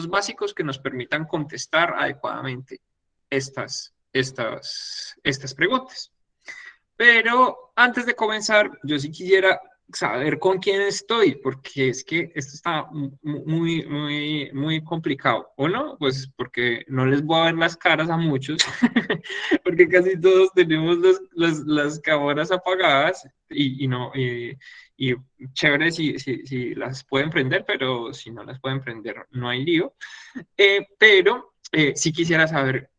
básicos que nos permitan contestar adecuadamente estas preguntas. Pero antes de comenzar, yo sí quisiera saber con quién estoy, porque es que esto está muy complicado, ¿o no? Pues porque no les voy a ver las caras a muchos, porque casi todos tenemos las cámaras apagadas y no, y chévere si las pueden prender, pero si no las pueden prender, no hay lío. Pero quisiera hacer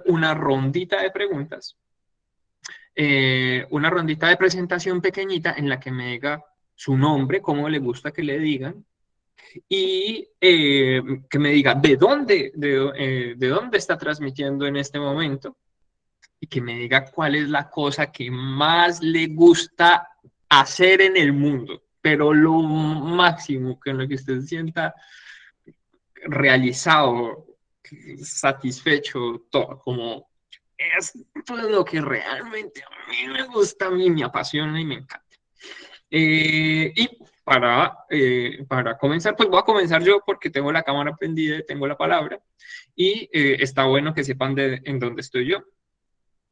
una rondita de presentación pequeñita en la que me diga su nombre, cómo le gusta que le digan, y que me diga de dónde está transmitiendo en este momento, y que me diga cuál es la cosa que más le gusta hacer en el mundo, pero lo máximo que en lo que usted sienta realizado, satisfecho, todo, como es todo lo que realmente a mí me gusta, a mí me apasiona y me encanta. Y para comenzar, pues voy a comenzar yo porque tengo la cámara prendida y tengo la palabra. Y está bueno que sepan en dónde estoy yo.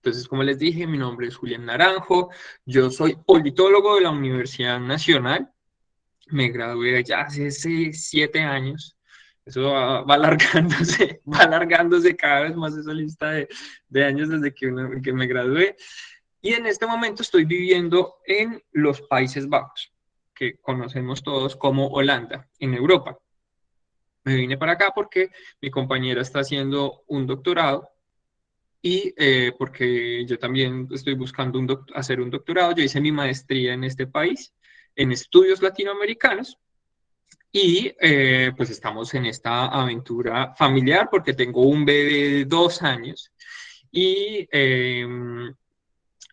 Entonces, como les dije, mi nombre es Julián Naranjo. Yo soy politólogo de la Universidad Nacional. Me gradué ya hace 7 años. Eso va alargándose, va alargándose cada vez más esa lista de años desde que me gradué. Y en este momento estoy viviendo en los Países Bajos, que conocemos todos como Holanda, en Europa. Me vine para acá porque mi compañera está haciendo un doctorado y porque yo también estoy buscando hacer un doctorado. Yo hice mi maestría en este país, en estudios latinoamericanos, y pues estamos en esta aventura familiar porque tengo un bebé de 2 años y, eh,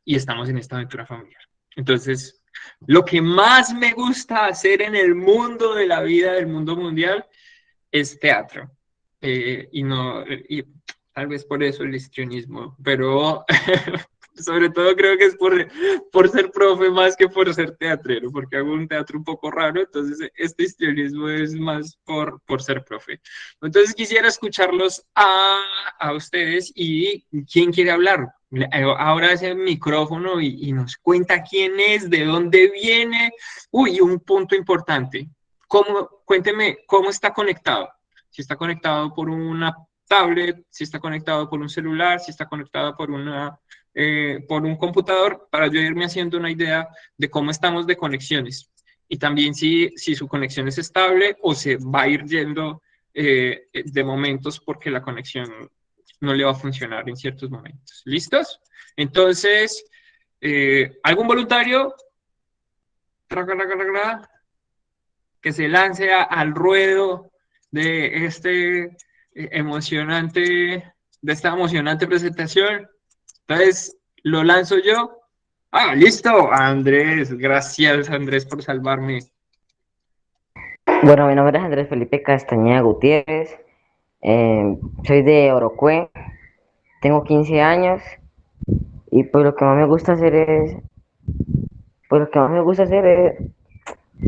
y estamos en esta aventura familiar. Entonces, lo que más me gusta hacer en el mundo de la vida, del mundo mundial, es teatro. Y tal vez por eso el histrionismo, pero sobre todo creo que es por ser profe más que por ser teatrero, porque hago un teatro un poco raro, entonces este histrionismo es más por ser profe. Entonces quisiera escucharlos a ustedes y quién quiere hablar. Ahora ese micrófono y nos cuenta quién es, de dónde viene. Uy, un punto importante. Cuénteme cómo está conectado. Si está conectado por una tablet, si está conectado por un celular, si está conectado por un computador, para yo irme haciendo una idea de cómo estamos de conexiones. Y también si su conexión es estable o se va a ir yendo de momentos porque la conexión no le va a funcionar en ciertos momentos. ¿Listos? Entonces, ¿algún voluntario? Que se lance al ruedo de de esta emocionante presentación. Entonces, lo lanzo yo. Ah, listo, Andrés. Gracias, Andrés, por salvarme. Bueno, mi nombre es Andrés Felipe Castañeda Gutiérrez, soy de Orocue, tengo 15 años y pues lo que más me gusta hacer es, pues lo que más me gusta hacer es,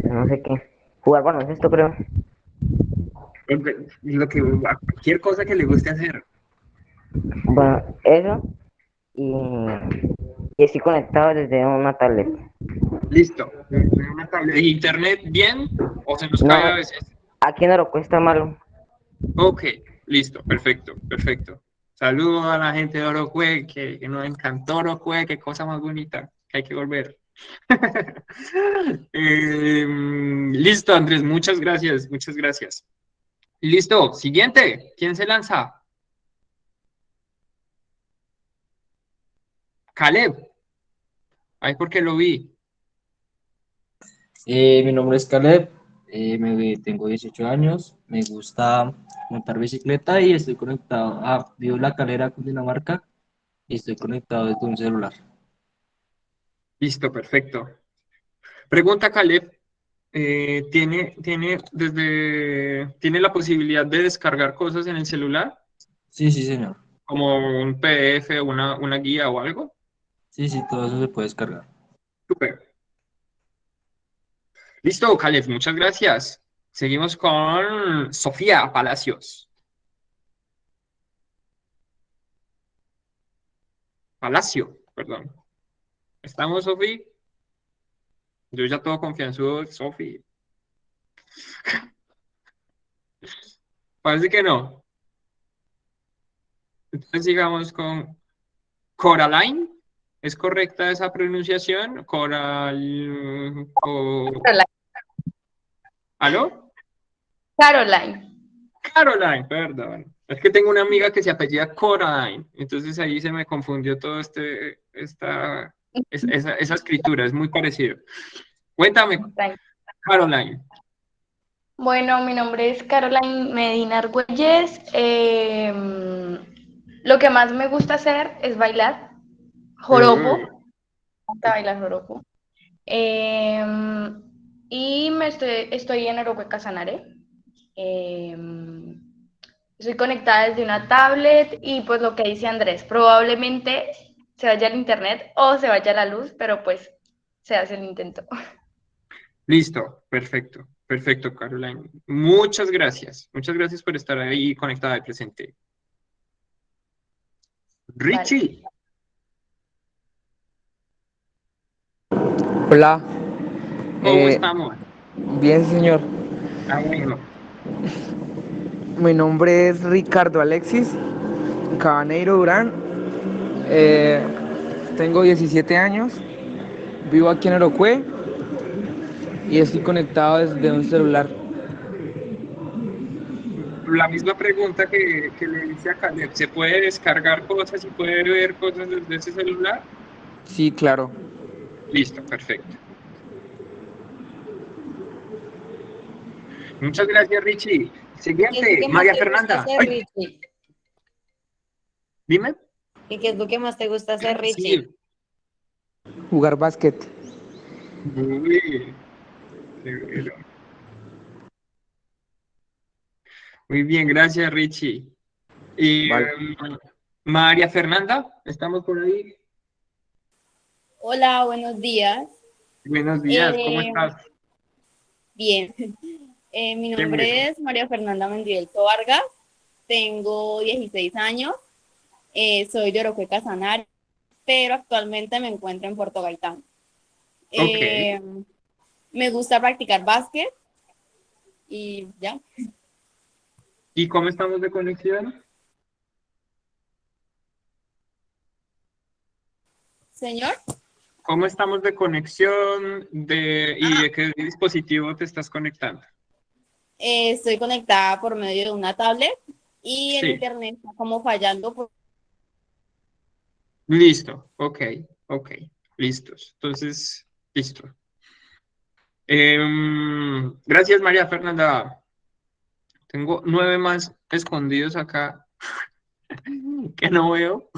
no sé qué, jugar baloncesto creo. Cualquier cosa que le guste hacer. Bueno, eso y, y estoy conectado desde una tablet. Listo. ¿Una tablet de internet bien o se nos cae a No, veces? aquí en Orocue está malo. Ok, listo, perfecto, perfecto. Saludos a la gente de Orocue, que nos encantó Orocue, qué cosa más bonita, que hay que volver. Listo, Andrés, muchas gracias, muchas gracias. Listo, siguiente, ¿quién se lanza? Caleb, ahí porque lo vi. Mi nombre es Caleb, tengo 18 años, me gusta montar bicicleta y estoy conectado vivo La Calera, Cundinamarca, y estoy conectado desde un celular. Listo, perfecto. Pregunta Caleb, ¿tiene la posibilidad de descargar cosas en el celular? Sí, sí, señor. Como un PDF, una guía o algo. Sí, sí, todo eso se puede descargar. Súper. Listo, Caleb, muchas gracias. Seguimos con Sofía Palacios. Palacio, perdón. ¿Estamos, Sofía? Yo ya todo confianzudo, Sofía. Parece que no. Entonces sigamos con Coraline. ¿Es correcta esa pronunciación? Caroline. ¿Aló? Caroline. Caroline, perdón. Es que tengo una amiga que se apellida Coraline. Entonces ahí se me confundió todo esa escritura. Es muy parecido. Cuéntame, Caroline. Bueno, mi nombre es Caroline Medina Argüelles. Lo que más me gusta hacer es bailar joropo. Me gusta bailar joropo. Y estoy en Oroque Casanare. Estoy conectada desde una tablet y pues lo que dice Andrés, probablemente se vaya al internet o se vaya a la luz, pero pues se hace el intento. Listo, perfecto, perfecto, Caroline. Muchas gracias. Muchas gracias por estar ahí conectada y presente. Richie. Hola. ¿Cómo estamos? Bien, señor. Ah, bueno. Mi nombre es Ricardo Alexis Cabaneiro Durán. Tengo 17 años. Vivo aquí en Orocue y estoy conectado desde un celular. La misma pregunta que le hice a Caleb. ¿Se puede descargar cosas y puede ver cosas desde ese celular? Sí, claro. Listo, perfecto. Muchas gracias, Richie. Siguiente, ¿Qué más María te gusta Fernanda. hacer, ¡Ay! Richie? Dime. ¿Y qué es lo que más te gusta hacer, Richie? Sí. Jugar básquet. Muy severo. Muy bien, gracias, Richie. Y Vale. María Fernanda, ¿estamos por ahí? Hola, buenos días. Buenos días, ¿cómo estás? Bien. Mi Qué bueno. nombre es María Fernanda Mendielzo Vargas. Tengo 16 años. Soy de Oroque Casanare, pero actualmente me encuentro en Puerto Gaitán. Ok. Me gusta practicar básquet y ya. ¿Y cómo estamos de conexión? Señor, ¿Cómo estamos de conexión y de qué dispositivo te estás conectando? estoy conectada por medio de una tablet y el Sí, internet está como fallando. listo, ok, listos. Entonces, listo. Gracias, María Fernanda. Tengo 9 más escondidos acá que no veo.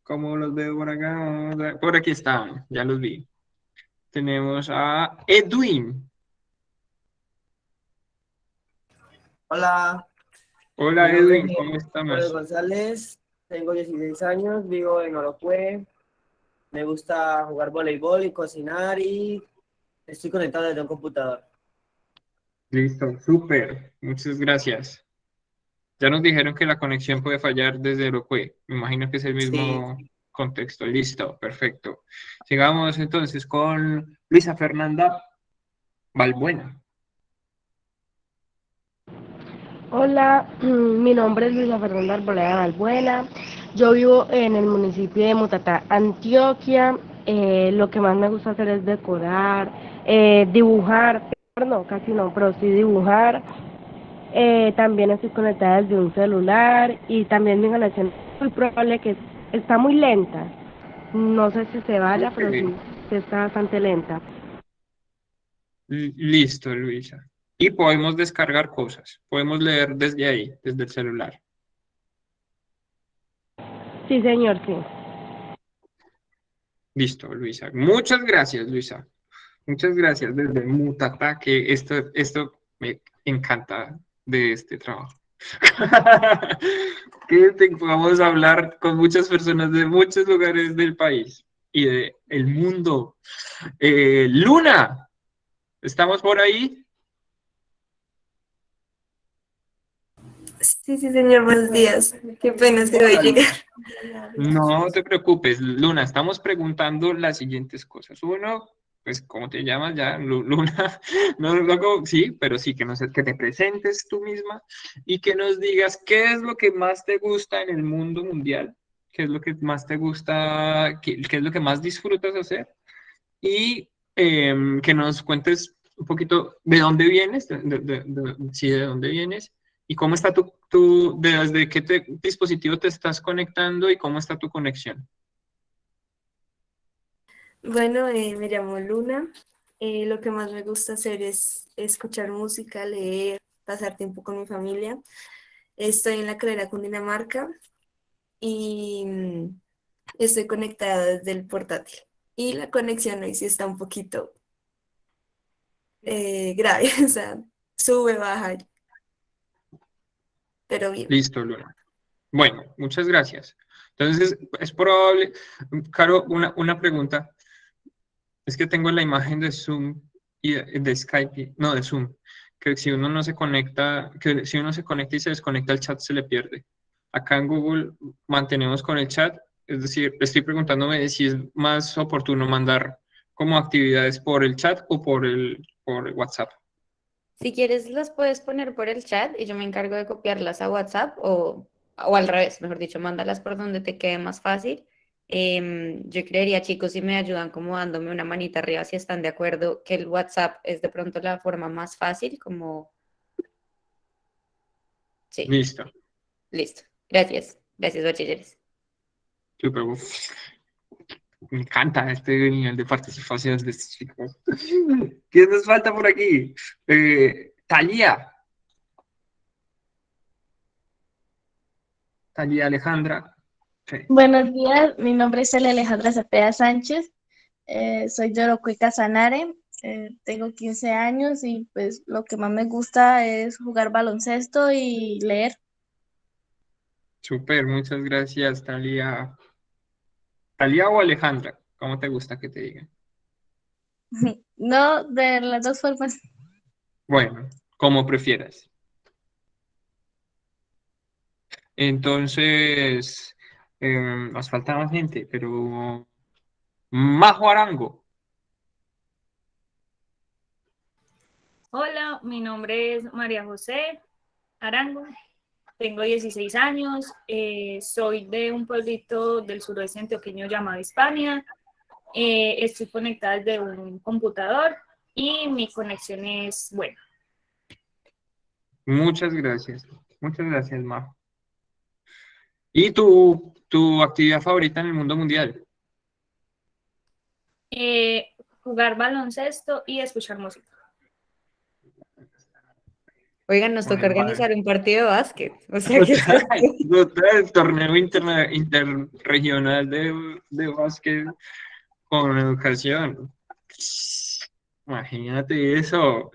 ¿Cómo los veo por acá? Por aquí están, ya los vi. Tenemos a Edwin. Hola, mi Hola nombre Edwin, es ¿cómo Manuel estamos? González, tengo 16 años, vivo en Orocue, me gusta jugar voleibol y cocinar y estoy conectado desde un computador. Listo, súper, muchas gracias. Ya nos dijeron que la conexión puede fallar desde Orocue. Me imagino que es el Sí, mismo contexto. Listo, perfecto. Sigamos entonces con Luisa Fernanda Balbuena. Hola, mi nombre es Luisa Fernanda Arboleda Balbuena. Yo vivo en el municipio de Mutatá, Antioquia. Lo que más me gusta hacer es decorar, dibujar, no, casi no, pero sí dibujar. También estoy conectada desde un celular y también mi conexión es muy probable que está muy lenta. No sé si se vaya, Ok, pero sí está bastante lenta. listo, Luisa. Y podemos descargar cosas. Podemos leer desde ahí, desde el celular. Sí, señor, sí. Listo, Luisa. Muchas gracias, Luisa. Muchas gracias desde Mutatá, que esto me encanta de este trabajo. Podamos hablar con muchas personas de muchos lugares del país y del mundo. Luna, ¿Estamos por ahí? Sí, sí, señor, buenos días. Qué pena se va a llegar. No te preocupes, Luna, estamos preguntando las siguientes cosas. Uno, pues, ¿cómo te llamas ya? Luna, no, luego, sí, pero sí, que te presentes tú misma y que nos digas qué es lo que más te gusta en el mundo mundial, qué es lo que más te gusta, qué es lo que más disfrutas hacer y que nos cuentes un poquito de dónde vienes, sí, de dónde vienes y cómo está desde qué dispositivo te estás conectando y cómo está tu conexión. Bueno, me llamo Luna. Lo que más me gusta hacer es escuchar música, leer, pasar tiempo con mi familia. Estoy en la carrera Cundinamarca y estoy conectada desde el portátil. Y la conexión hoy sí está un poquito grave, o sea, sube, baja, pero bien. Listo, Luna. Bueno, muchas gracias. Entonces, es probable, Caro, una pregunta. Es que tengo la imagen de Zoom y de Skype, no, de Zoom, que si uno no se conecta, que si uno se conecta y se desconecta el chat se le pierde. Acá en Google mantenemos con el chat, es decir, estoy preguntándome si es más oportuno mandar como actividades por el chat o por WhatsApp. Si quieres, las puedes poner por el chat y yo me encargo de copiarlas a WhatsApp o al revés, mejor dicho, mándalas por donde te quede más fácil. Yo creería, chicos, si me ayudan como dándome una manita arriba si están de acuerdo que el WhatsApp es de pronto la forma más fácil, como... Sí, Listo. listo. Gracias. Gracias, bachilleres. Súper, uf. Me encanta este nivel de participación de estos chicos. ¿Quién nos falta por aquí? Talía. Talía Alejandra. Sí. Buenos días, mi nombre es Celia Alejandra Cepeda Sánchez, soy de Orocué Casanare, tengo 15 años y pues lo que más me gusta es jugar baloncesto y leer. Súper, muchas gracias, Talía. ¿Talía o Alejandra? ¿Cómo te gusta que te digan? No, de las dos formas. Bueno, como prefieras. Entonces, nos falta más gente, pero Majo Arango. Hola, mi nombre es María José Arango, tengo 16 años, soy de un pueblito del suroeste antioqueño llamado Hispania, estoy conectada desde un computador y mi conexión es buena. Muchas gracias. Muchas gracias, Majo. ¿Y tu actividad favorita en el mundo mundial? Jugar baloncesto y escuchar música. Oigan, nos toca Bueno, organizar un partido de básquet. O sea que el torneo interregional de básquet con educación. Imagínate eso.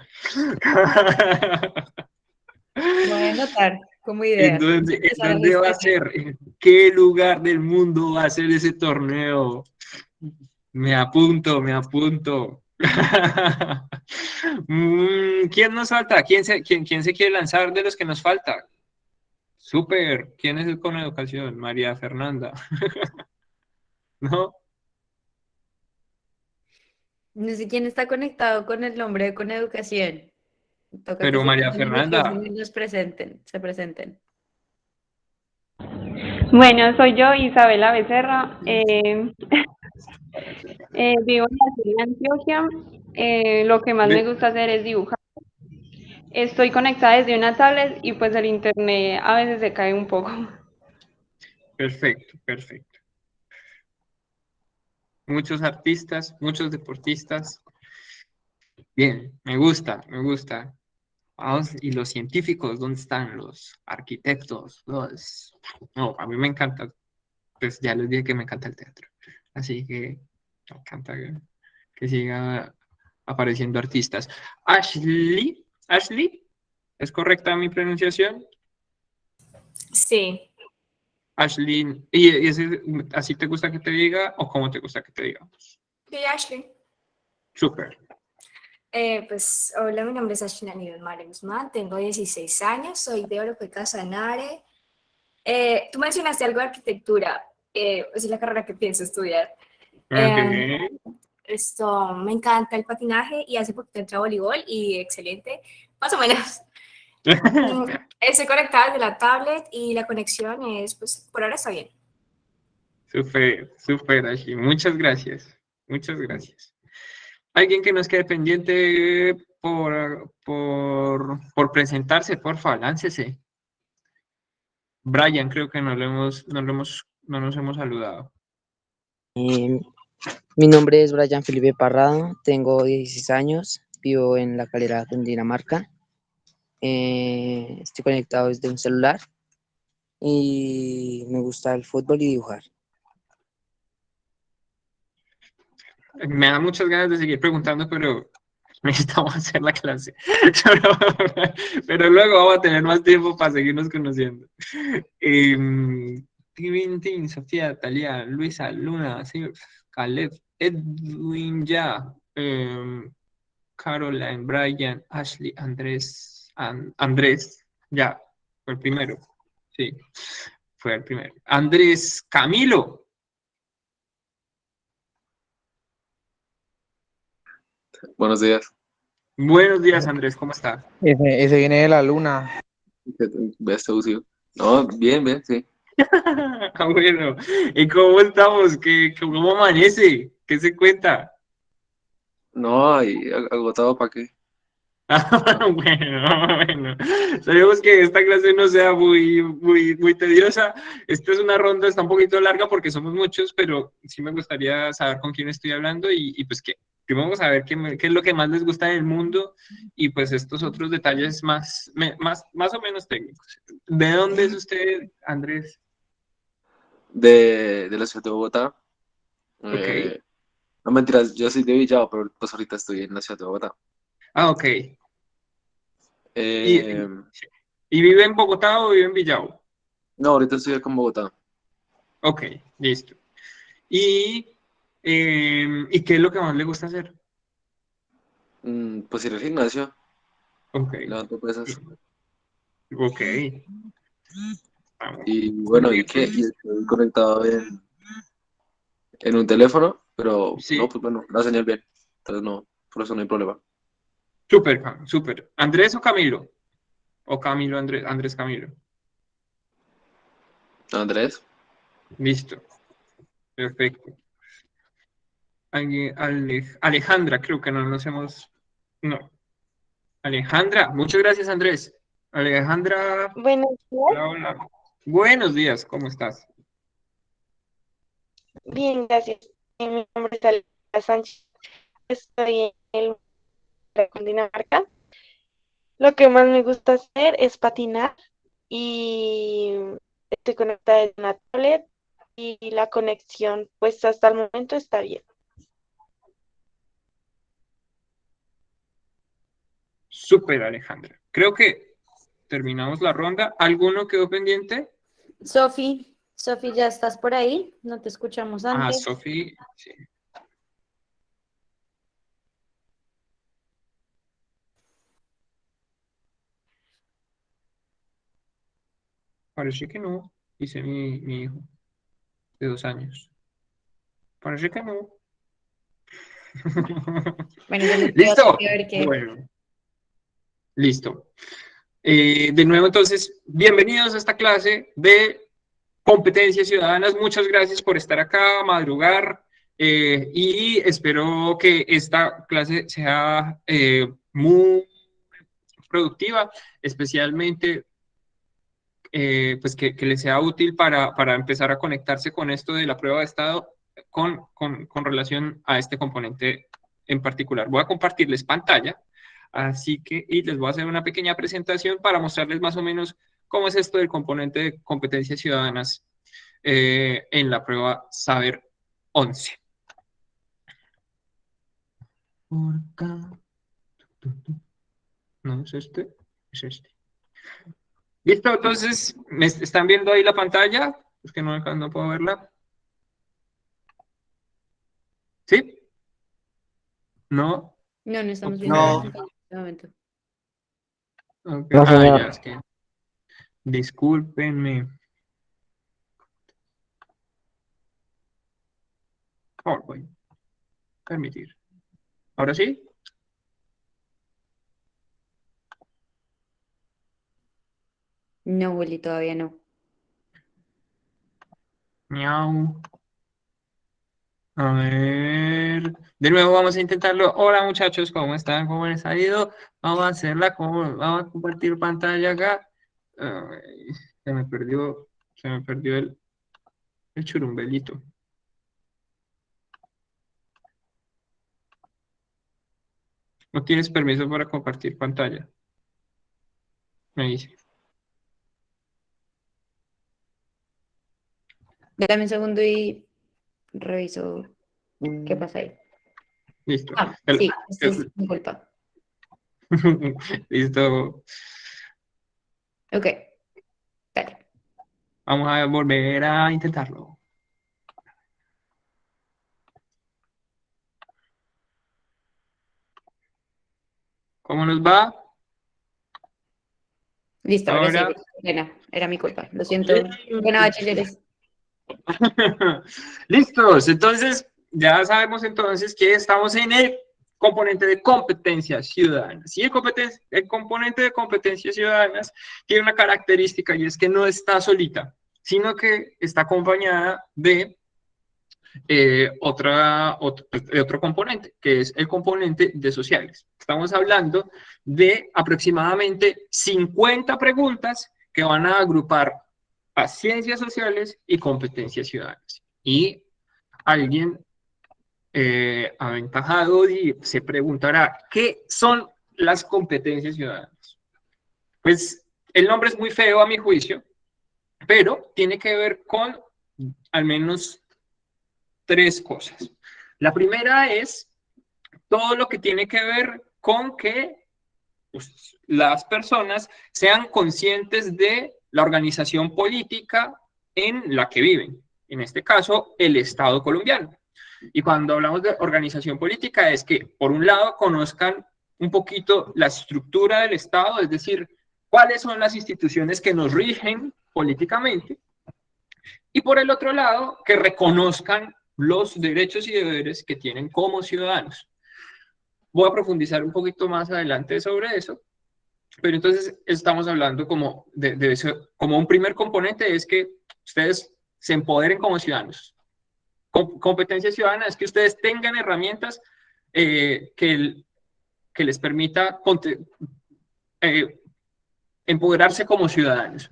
voy a anotar como ¿En idea. dónde va a ser? ¿En qué lugar del mundo va a ser ese torneo? Me apunto, me apunto. ¿Quién nos falta? ¿Quién se quiere lanzar de los que nos falta? Súper. ¿Quién es el con educación? María Fernanda. ¿No? No sé quién está conectado con el nombre de Con Educación. Toca que Pero se María pongan el micrófono Fernanda. y nos presenten, se presenten. Bueno, soy yo, Isabela Becerra. Vivo en la ciudad de Antioquia. Lo que más me gusta hacer es dibujar. Estoy conectada desde una tablet y pues el internet a veces se cae un poco. Perfecto, perfecto. Muchos artistas, muchos deportistas. Bien, me gusta, me gusta. Vamos, ¿y los científicos? ¿Dónde están los arquitectos? No, a mí me encanta. Pues ya les dije que me encanta el teatro. Así que me encanta que siga apareciendo artistas. Ashley, ¿es correcta mi pronunciación? Sí. Ashley, ¿y así te gusta que te diga o cómo te gusta que te diga? Sí, Ashley. Súper. Pues hola, mi nombre es Ashina Nivel Guzmán, tengo 16 años, soy de Orocoe Casanare. Tú mencionaste algo de arquitectura, esa es la carrera que pienso estudiar. Ok. Me encanta el patinaje y hace poquito entré a voleibol y excelente, más o menos. Estoy conectada desde la tablet y la conexión es, pues, por ahora está bien. Súper, súper, Ashley. Muchas gracias. Muchas gracias. Alguien que nos quede pendiente por presentarse, porfa, láncese. Brian, creo que no nos hemos saludado. Mi nombre es Brian Felipe Parrado, tengo 16 años, vivo en La Calera, Cundinamarca. Estoy conectado desde un celular y me gusta el fútbol y dibujar. Me da muchas ganas de seguir preguntando, pero necesitamos hacer la clase. Pero luego vamos a tener más tiempo para seguirnos conociendo. Tintin, Sofía, Talía, Luisa, Luna, sí, Caleb, Edwin, ya, Caroline, Brian, Ashley, Andrés, Andrés, ya, fue el primero. Sí, fue el primero. Andrés, Camilo. Buenos días. Buenos días, Andrés, ¿cómo está? Ese viene de la luna. ¿Ves, Teusio? No, bien, bien, sí. Bueno, ¿y cómo estamos? ¿Cómo amanece? ¿Qué se cuenta? No, ahí agotado para qué. Bueno, sabemos que esta clase no sea muy tediosa. Esta es una ronda, está un poquito larga porque somos muchos, pero sí me gustaría saber con quién estoy hablando y pues que primero vamos a ver qué es lo que más les gusta en el mundo y pues estos otros detalles más o menos técnicos. ¿De dónde es usted, Andrés? De la ciudad de Bogotá. Ok. No mentiras, yo soy de Villavo, pero pues ahorita estoy en la ciudad de Bogotá. Ah, ok. ¿Y vive en Bogotá o vive en Villavo? No, ahorita estoy acá en Bogotá. Ok, listo. ¿Y qué es lo que más le gusta hacer? Pues ir al gimnasio. Ok. Levanto pesas. Ok. Y bueno, ¿y qué? Y estoy conectado en un teléfono, pero Sí. no, pues bueno, la señal bien. Entonces no, por eso no hay problema. Súper, súper. ¿Andrés o Camilo? ¿O Camilo, Andrés, Andrés Camilo? Andrés. Listo. Perfecto. Alejandra, creo que no nos hemos... No. Alejandra, muchas gracias, Andrés. Alejandra. Buenos días. Hola, hola. Buenos días, ¿cómo estás? Bien, gracias. Mi nombre es Alejandra Sánchez. Estoy en Cundinamarca. Lo que más me gusta hacer es patinar y estoy conectada en una tablet y la conexión, pues hasta el momento está bien. Súper, Alejandra. Creo que terminamos la ronda. ¿Alguno quedó pendiente? Sofi, ya estás por ahí, no te escuchamos antes. Sofi, sí. Parece que no, dice mi hijo de 2 años. Parece que no. Bueno, yo me quedo ¿Listo? aquí a ver qué. Bueno, listo. De nuevo, entonces, bienvenidos a esta clase de competencias ciudadanas. Muchas gracias por estar acá, madrugar, y espero que esta clase sea muy productiva, especialmente pues que les sea útil para empezar a conectarse con esto de la prueba de estado con relación a este componente en particular. Voy a compartirles pantalla, así que y les voy a hacer una pequeña presentación para mostrarles más o menos cómo es esto del componente de competencias ciudadanas en la prueba Saber 11. Por acá. No es este, es este. Listo, entonces, ¿me están viendo ahí la pantalla? Es que no puedo verla. ¿Sí? ¿No? No, no estamos viendo No. en este momento. Ok. No, Ah, señor. ya, es que discúlpenme. PowerPoint. Permitir. ¿Ahora sí? No, Willy, todavía no. Miau. A ver. De nuevo vamos a intentarlo. Hola muchachos, ¿cómo están? ¿Cómo les ha ido? Vamos a hacerla. Vamos a compartir pantalla acá. Ay, se me perdió el churumbelito. No tienes permiso para compartir pantalla. Me dice. Dame un segundo y reviso qué pasa ahí. Listo. Ah, sí, esto es mi culpa. Listo. Ok, dale. Vamos a volver a intentarlo. ¿Cómo nos va? Listo, ahora sí. Ahora. Era mi culpa. Lo siento. Bueno, bachilleres. Listos. Entonces, ya sabemos entonces que estamos en el componente de competencias ciudadanas. Y el componente de competencias ciudadanas tiene una característica y es que no está solita, sino que está acompañada de otro componente, que es el componente de sociales. Estamos hablando de aproximadamente 50 preguntas que van a agrupar a ciencias sociales y competencias ciudadanas. Y alguien aventajado se preguntará, ¿qué son las competencias ciudadanas? Pues el nombre es muy feo a mi juicio, pero tiene que ver con al menos 3 cosas. La primera es todo lo que tiene que ver con que pues, las personas sean conscientes de la organización política en la que viven. En este caso, el Estado colombiano. Y cuando hablamos de organización política es que, por un lado, conozcan un poquito la estructura del Estado, es decir, cuáles son las instituciones que nos rigen políticamente, y por el otro lado, que reconozcan los derechos y deberes que tienen como ciudadanos. Voy a profundizar un poquito más adelante sobre eso, pero entonces estamos hablando como de eso, como un primer componente es que ustedes se empoderen como ciudadanos. Competencia ciudadana es que ustedes tengan herramientas que les permita empoderarse como ciudadanos,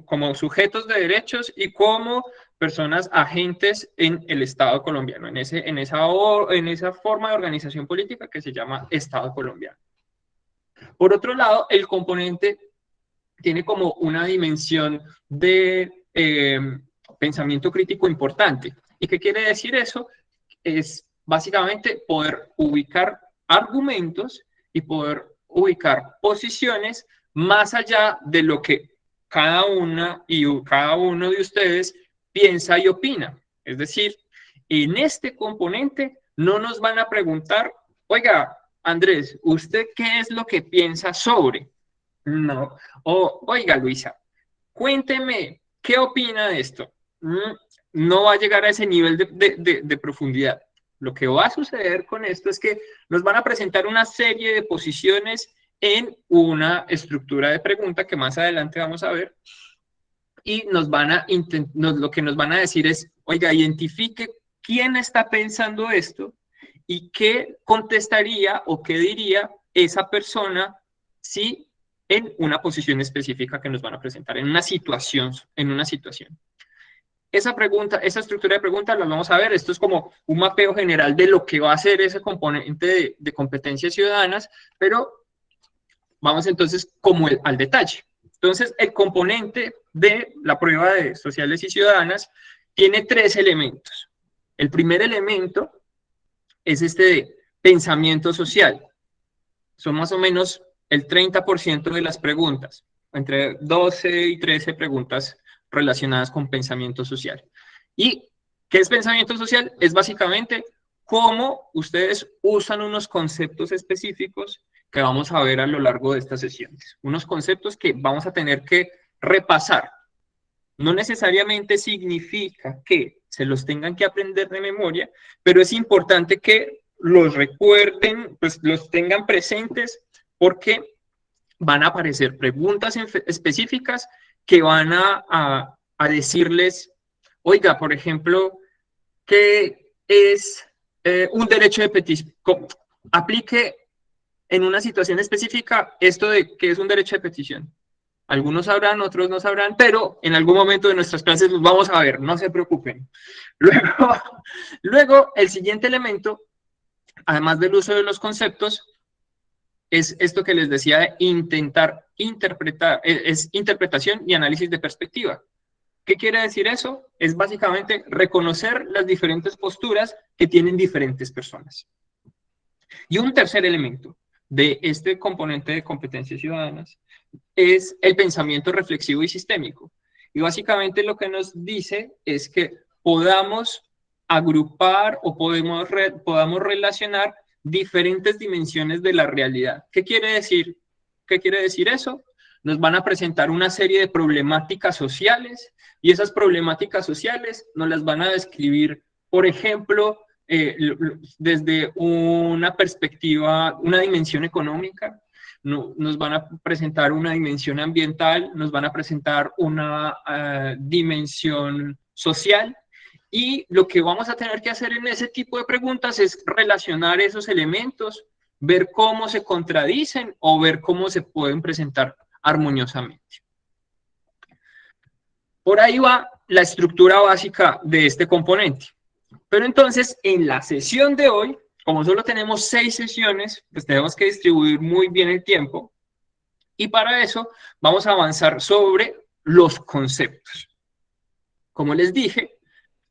como sujetos de derechos y como personas agentes en el Estado colombiano, en esa forma de organización política que se llama Estado colombiano. Por otro lado, el componente tiene como una dimensión de pensamiento crítico importante. ¿Y qué quiere decir eso? Es básicamente poder ubicar argumentos y poder ubicar posiciones más allá de lo que cada una y cada uno de ustedes piensa y opina. Es decir, en este componente no nos van a preguntar, oiga, Andrés, ¿usted qué es lo que piensa sobre? No. O, oiga, Luisa, cuénteme, ¿qué opina de esto? No va a llegar a ese nivel de profundidad. Lo que va a suceder con esto es que nos van a presentar una serie de posiciones en una estructura de pregunta que más adelante vamos a ver y lo que nos van a decir es, oiga, identifique quién está pensando esto y qué contestaría o qué diría esa persona si en una posición específica que nos van a presentar, en una situación. Esa estructura de preguntas la vamos a ver. Esto es como un mapeo general de lo que va a ser ese componente de competencias ciudadanas, pero vamos entonces como al detalle. Entonces, el componente de la prueba de sociales y ciudadanas tiene 3 elementos. El primer elemento es este de pensamiento social. Son más o menos el 30% de las preguntas, entre 12 y 13 preguntas relacionadas con pensamiento social. ¿Y qué es pensamiento social? Es básicamente cómo ustedes usan unos conceptos específicos que vamos a ver a lo largo de estas sesiones. Unos conceptos que vamos a tener que repasar. No necesariamente significa que se los tengan que aprender de memoria, pero es importante que los recuerden, pues los tengan presentes, porque van a aparecer preguntas específicas que van a decirles, oiga, por ejemplo, ¿qué es un derecho de petición? Aplique en una situación específica esto de qué es un derecho de petición. Algunos sabrán, otros no sabrán, pero en algún momento de nuestras clases los vamos a ver, no se preocupen. Luego el siguiente elemento, además del uso de los conceptos, es esto que les decía de intentar interpretar, es interpretación y análisis de perspectiva. ¿Qué quiere decir eso? Es básicamente reconocer las diferentes posturas que tienen diferentes personas. Y un tercer elemento de este componente de competencias ciudadanas es el pensamiento reflexivo y sistémico. Y básicamente lo que nos dice es que podamos agrupar o podamos relacionar diferentes dimensiones de la realidad. ¿Qué quiere decir? ¿Qué quiere decir eso? Nos van a presentar una serie de problemáticas sociales y esas problemáticas sociales nos las van a describir, por ejemplo, desde una perspectiva, una dimensión económica, nos van a presentar una dimensión ambiental, nos van a presentar una dimensión social, y lo que vamos a tener que hacer en ese tipo de preguntas es relacionar esos elementos, ver cómo se contradicen o ver cómo se pueden presentar armoniosamente. Por ahí va la estructura básica de este componente. Pero entonces, en la sesión de hoy, como solo tenemos 6 sesiones, pues tenemos que distribuir muy bien el tiempo. Y para eso vamos a avanzar sobre los conceptos. Como les dije,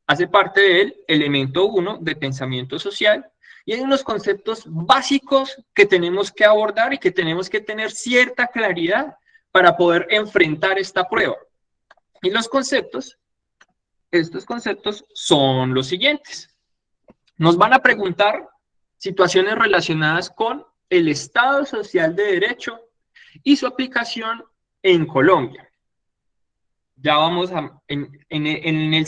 hace parte del elemento 1 de pensamiento social. Y hay unos conceptos básicos que tenemos que abordar y que tenemos que tener cierta claridad para poder enfrentar esta prueba. Y los conceptos, estos conceptos son los siguientes. Nos van a preguntar situaciones relacionadas con el Estado Social de Derecho y su aplicación en Colombia. Ya vamos a, en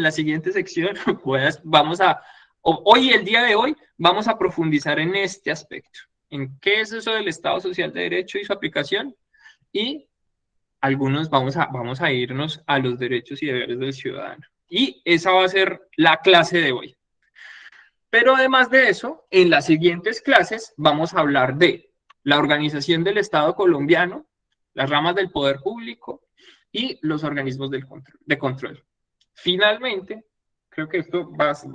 la siguiente sección, pues vamos a, hoy, el día de hoy, vamos a profundizar en este aspecto. En qué es eso del Estado Social de Derecho y su aplicación. Y algunos vamos a irnos a los derechos y deberes del ciudadano. Y esa va a ser la clase de hoy. Pero además de eso, en las siguientes clases vamos a hablar de la organización del Estado colombiano, las ramas del poder público y los organismos de control. Finalmente, creo que esto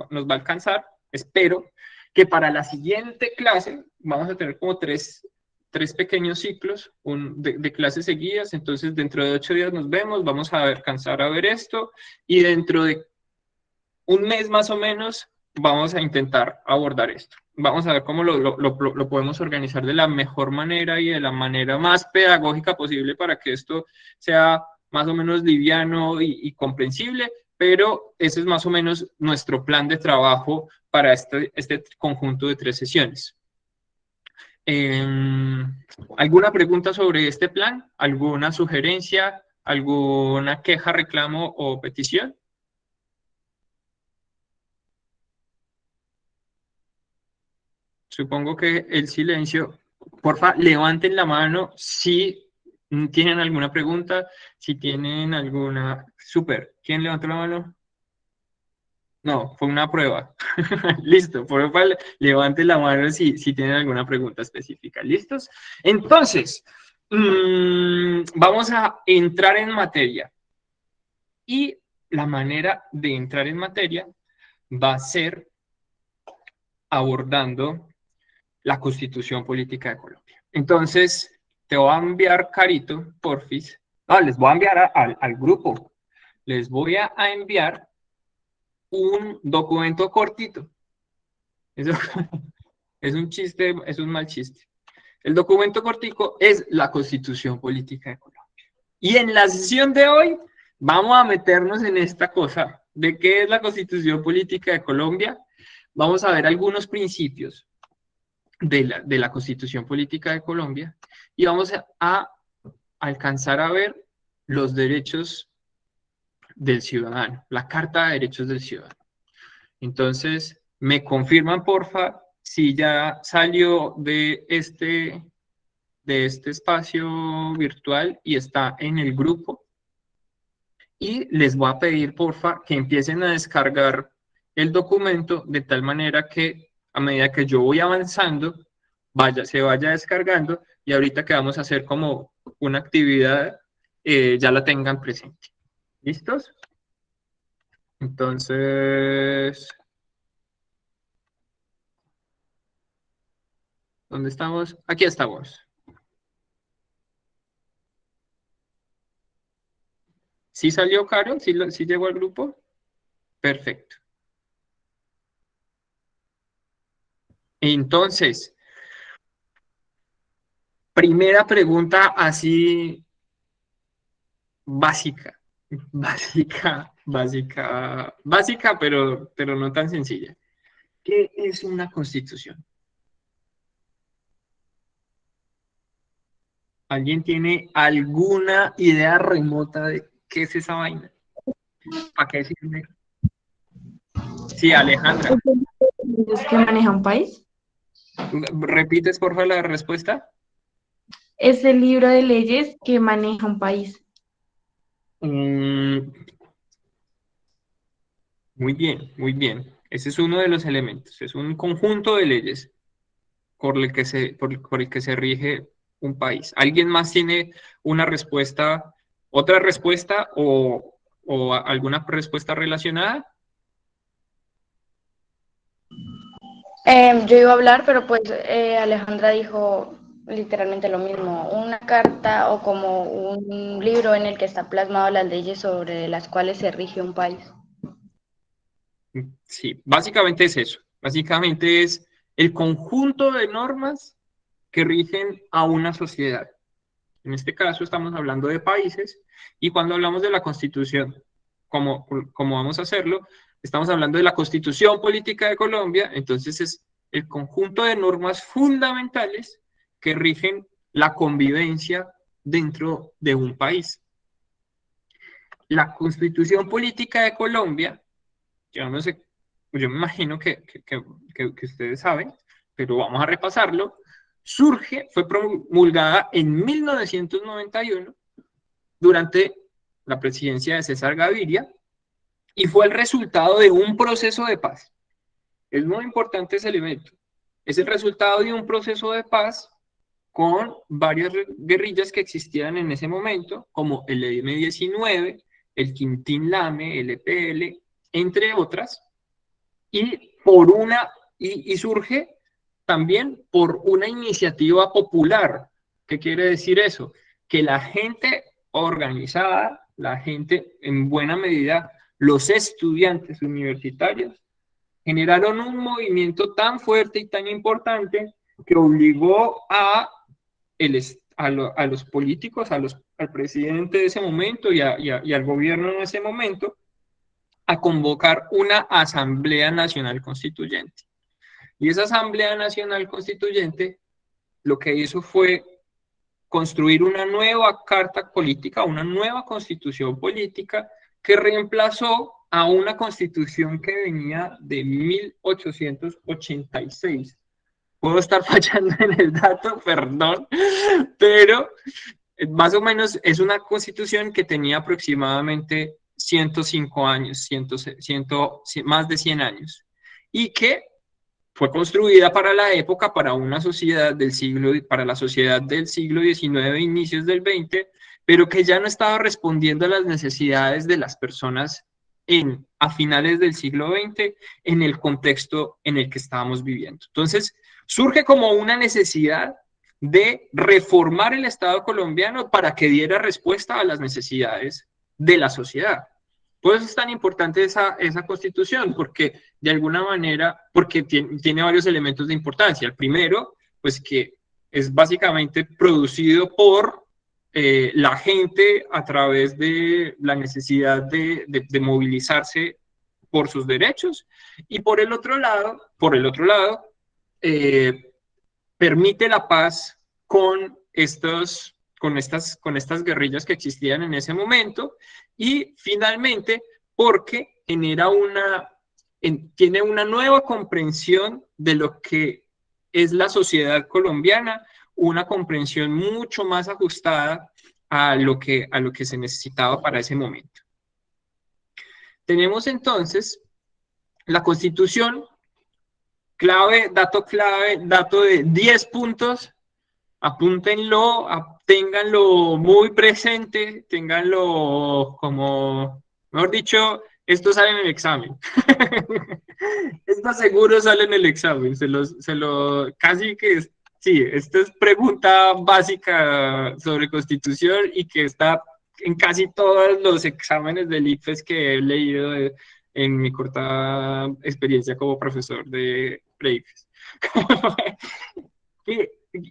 nos va a alcanzar, espero que para la siguiente clase vamos a tener como tres pequeños ciclos de clases seguidas. Entonces dentro de 8 días nos vemos, vamos a alcanzar a ver esto, y dentro de un mes más o menos vamos a intentar abordar esto. Vamos a ver cómo lo podemos organizar de la mejor manera y de la manera más pedagógica posible para que esto sea más o menos liviano y comprensible, pero ese es más o menos nuestro plan de trabajo para este conjunto de 3 sesiones. ¿Alguna pregunta sobre este plan? ¿Alguna sugerencia? ¿Alguna queja, reclamo o petición? Supongo que el silencio. Porfa, levanten la mano si tienen alguna pregunta, si tienen alguna... Súper. ¿Quién levantó la mano? No, fue una prueba. Listo, por favor, levanten la mano si tienen alguna pregunta específica. ¿Listos? Entonces, vamos a entrar en materia. Y la manera de entrar en materia va a ser abordando la Constitución Política de Colombia. Entonces, te voy a enviar, Carito, porfis. No, les voy a enviar al grupo. Les voy a enviar un documento cortito. Eso es un chiste, es un mal chiste. El documento cortico es la Constitución Política de Colombia. Y en la sesión de hoy vamos a meternos en esta cosa de qué es la Constitución Política de Colombia. vamos a ver algunos principios de la Constitución Política de Colombia y vamos a alcanzar a ver los derechos del ciudadano, la Carta de Derechos del Ciudadano. Entonces, me confirman, porfa, si ya salió de este espacio virtual y está en el grupo. Y les voy a pedir, porfa, que empiecen a descargar el documento de tal manera que a medida que yo voy avanzando, se vaya descargando y ahorita que vamos a hacer como una actividad, ya la tengan presente. ¿Listos? Entonces, ¿dónde estamos? Aquí estamos. ¿Sí salió, Caro? ¿Sí llegó al grupo? Perfecto. Entonces, primera pregunta así básica, pero no tan sencilla. ¿Qué es una constitución? ¿Alguien tiene alguna idea remota de qué es esa vaina? ¿Para qué sirve? Sí, Alejandra. ¿Es que maneja un país? ¿Repites, por favor, la respuesta? Es el libro de leyes que maneja un país. Muy bien, muy bien. Ese es uno de los elementos. Es un conjunto de leyes por el que se rige un país. ¿Alguien más tiene una respuesta, otra respuesta o alguna respuesta relacionada? Yo iba a hablar, pero pues Alejandra dijo literalmente lo mismo, una carta o como un libro en el que está plasmado las leyes sobre las cuales se rige un país. Sí, básicamente es eso. Básicamente es el conjunto de normas que rigen a una sociedad. En este caso estamos hablando de países y cuando hablamos de la Constitución, como vamos a hacerlo, estamos hablando de la Constitución Política de Colombia, entonces es el conjunto de normas fundamentales que rigen la convivencia dentro de un país. La Constitución Política de Colombia, yo no sé, yo me imagino que ustedes saben, pero vamos a repasarlo, fue promulgada en 1991 durante la presidencia de César Gaviria y fue el resultado de un proceso de paz. Es muy importante ese elemento. Es el resultado de un proceso de paz con varias guerrillas que existían en ese momento, como el M-19, el Quintín Lame, el EPL, entre otras, y surge también por una iniciativa popular. ¿Qué quiere decir eso? Que la gente organizada, la gente en buena medida, los estudiantes universitarios, generaron un movimiento tan fuerte y tan importante que obligó a los políticos, al presidente de ese momento y al gobierno en ese momento, a convocar una Asamblea Nacional Constituyente. Y esa Asamblea Nacional Constituyente lo que hizo fue construir una nueva carta política, una nueva constitución política que reemplazó a una constitución que venía de 1886. Puedo estar fallando en el dato, perdón, pero más o menos es una constitución que tenía aproximadamente 105 años, más de 100 años, y que fue construida para la época, para una sociedad para la sociedad del siglo XIX, inicios del XX, pero que ya no estaba respondiendo a las necesidades de las personas a finales del siglo XX en el contexto en el que estábamos viviendo. Entonces, surge como una necesidad de reformar el Estado colombiano para que diera respuesta a las necesidades de la sociedad. Por eso es tan importante esa constitución, porque de alguna manera, porque tiene varios elementos de importancia. El primero, pues que es básicamente producido por la gente a través de la necesidad de movilizarse por sus derechos, y por el otro lado, permite la paz con estas guerrillas que existían en ese momento, y finalmente porque tiene una nueva comprensión de lo que es la sociedad colombiana, una comprensión mucho más ajustada a lo que se necesitaba para ese momento. Tenemos entonces la Constitución, dato de 10 puntos, apúntenlo, ténganlo muy presente, ténganlo como, mejor dicho, esto sale en el examen. Esto seguro sale en el examen, casi que, sí, esta es pregunta básica sobre Constitución y que está en casi todos los exámenes del ICFES que he leído en mi corta experiencia como profesor de pre-ICFES.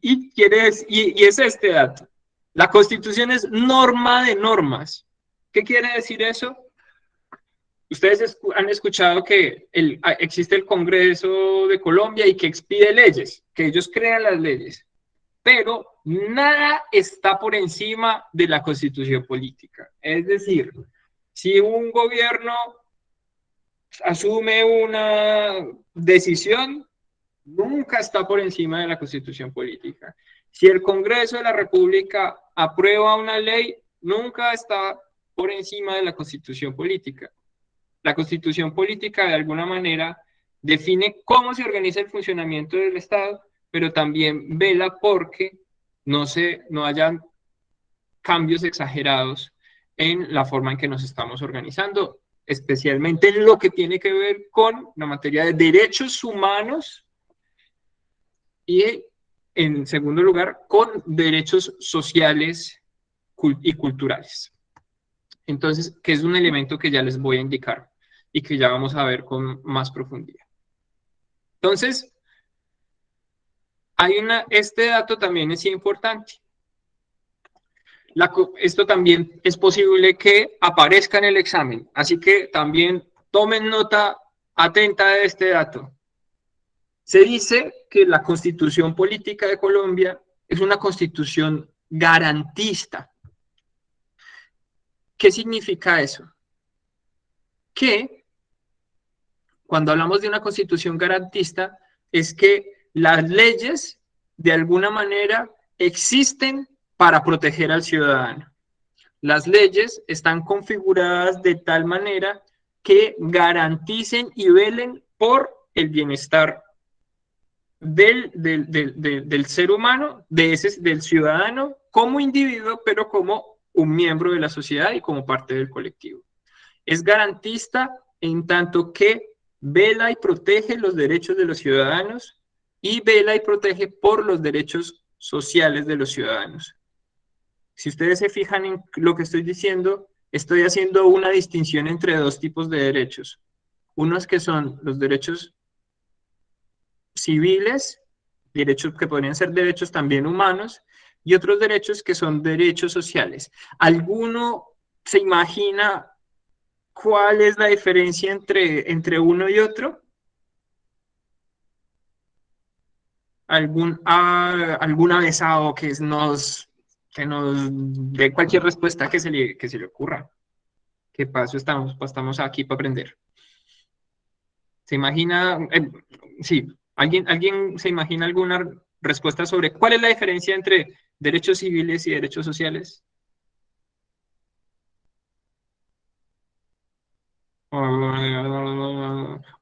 Y es este dato. La Constitución es norma de normas. ¿Qué quiere decir eso? Ustedes han escuchado que existe el Congreso de Colombia y que expide leyes, que ellos crean las leyes, pero nada está por encima de la Constitución política. Es decir, si un gobierno asume una decisión, nunca está por encima de la Constitución política. Si el Congreso de la República aprueba una ley, nunca está por encima de la Constitución política. La Constitución política, de alguna manera, define cómo se organiza el funcionamiento del Estado, pero también vela porque no hayan cambios exagerados en la forma en que nos estamos organizando, especialmente en lo que tiene que ver con la materia de derechos humanos y, en segundo lugar, con derechos sociales y culturales. Entonces, que es un elemento que ya les voy a indicar y que ya vamos a ver con más profundidad. Entonces, este dato también es importante. Esto también es posible que aparezca en el examen, así que también tomen nota atenta de este dato. Se dice que la Constitución Política de Colombia es una constitución garantista. ¿Qué significa eso? Que cuando hablamos de una constitución garantista es que las leyes de alguna manera existen para proteger al ciudadano. Las leyes están configuradas de tal manera que garanticen y velen por el bienestar del ser humano, del ciudadano como individuo, pero como un miembro de la sociedad y como parte del colectivo. Es garantista en tanto que vela y protege los derechos de los ciudadanos y vela y protege por los derechos sociales de los ciudadanos. Si ustedes se fijan en lo que estoy diciendo, estoy haciendo una distinción entre dos tipos de derechos. Unos que son los derechos civiles, derechos que podrían ser derechos también humanos, y otros derechos que son derechos sociales. ¿Alguno se imagina cuál es la diferencia entre uno y otro? ¿Alguna vez que nos dé cualquier respuesta que se le ocurra? ¿Qué paso estamos aquí para aprender? ¿Se imagina? Sí, ¿alguien se imagina alguna respuesta sobre cuál es la diferencia entre derechos civiles y derechos sociales?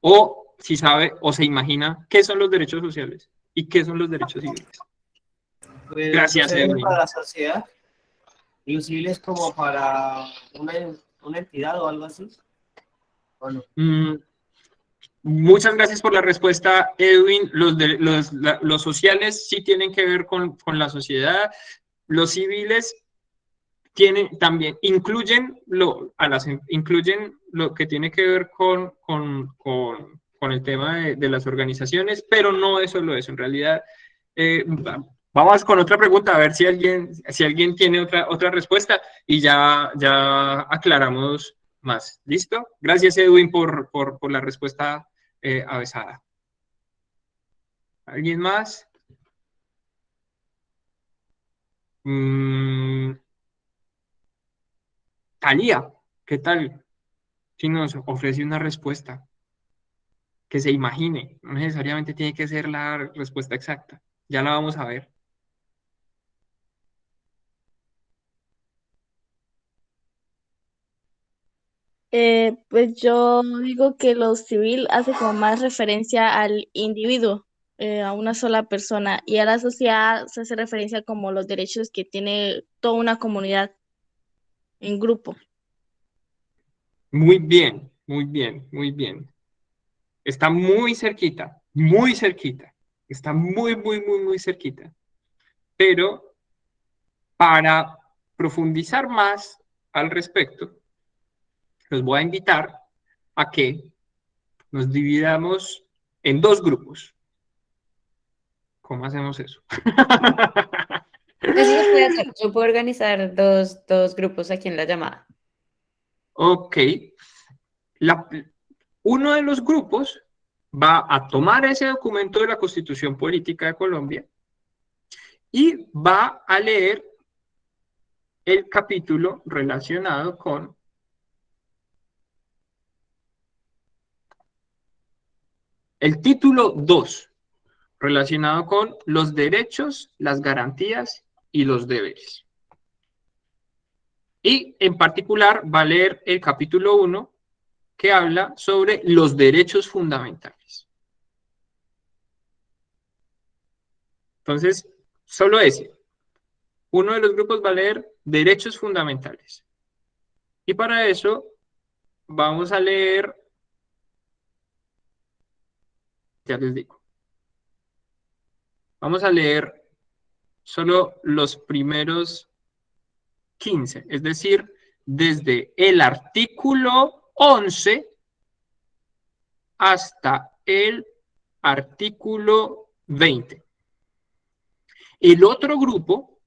O si sabe o se imagina qué son los derechos sociales y qué son los derechos civiles. Pues, gracias, Edwin. Para la sociedad y los civiles como para una entidad o algo así, ¿o no? Muchas gracias por la respuesta, Edwin. Los sociales sí tienen que ver con la sociedad. Los civiles también incluyen lo que tiene que ver con el tema de las organizaciones, pero no es solo eso. En realidad, vamos con otra pregunta, a ver si alguien tiene otra respuesta y ya aclaramos más. ¿Listo? Gracias, Edwin, por la respuesta avesada. ¿Alguien más? Talía, ¿qué tal? Si nos ofrece una respuesta que se imagine, no necesariamente tiene que ser la respuesta exacta. Ya la vamos a ver. Pues yo digo que lo civil hace como más referencia al individuo, a una sola persona, y a la sociedad se hace referencia como los derechos que tiene toda una comunidad en grupo. Muy bien, muy bien, muy bien. Está muy cerquita, muy cerquita. Está muy, muy, muy, muy cerquita. Pero para profundizar más al respecto, los voy a invitar a que nos dividamos en dos grupos. ¿Cómo hacemos eso? Eso se puede hacer. Yo puedo organizar dos grupos aquí en la llamada. Ok. Uno de los grupos va a tomar ese documento de la Constitución Política de Colombia y va a leer el capítulo relacionado con el título 2, relacionado con los derechos, las garantías y los deberes. Y en particular va a leer el capítulo 1, que habla sobre los derechos fundamentales. Entonces, solo ese. Uno de los grupos va a leer derechos fundamentales. Y para eso vamos a leer, ya les digo, vamos a leer solo los primeros 15, es decir, desde el artículo 11 hasta el artículo 20. El otro grupo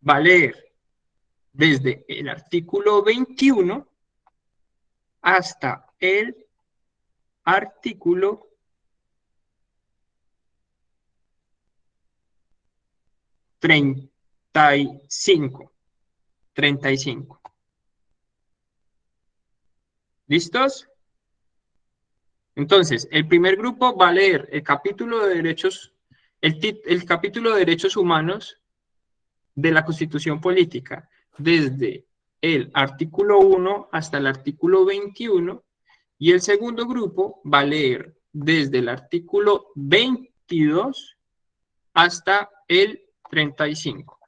va a leer desde el artículo 21 hasta el artículo 35. ¿Listos? Entonces, el primer grupo va a leer el capítulo de derechos, el capítulo de derechos humanos de la Constitución Política, desde el artículo 1 hasta el artículo 21, y el segundo grupo va a leer desde el artículo 22 hasta el 35.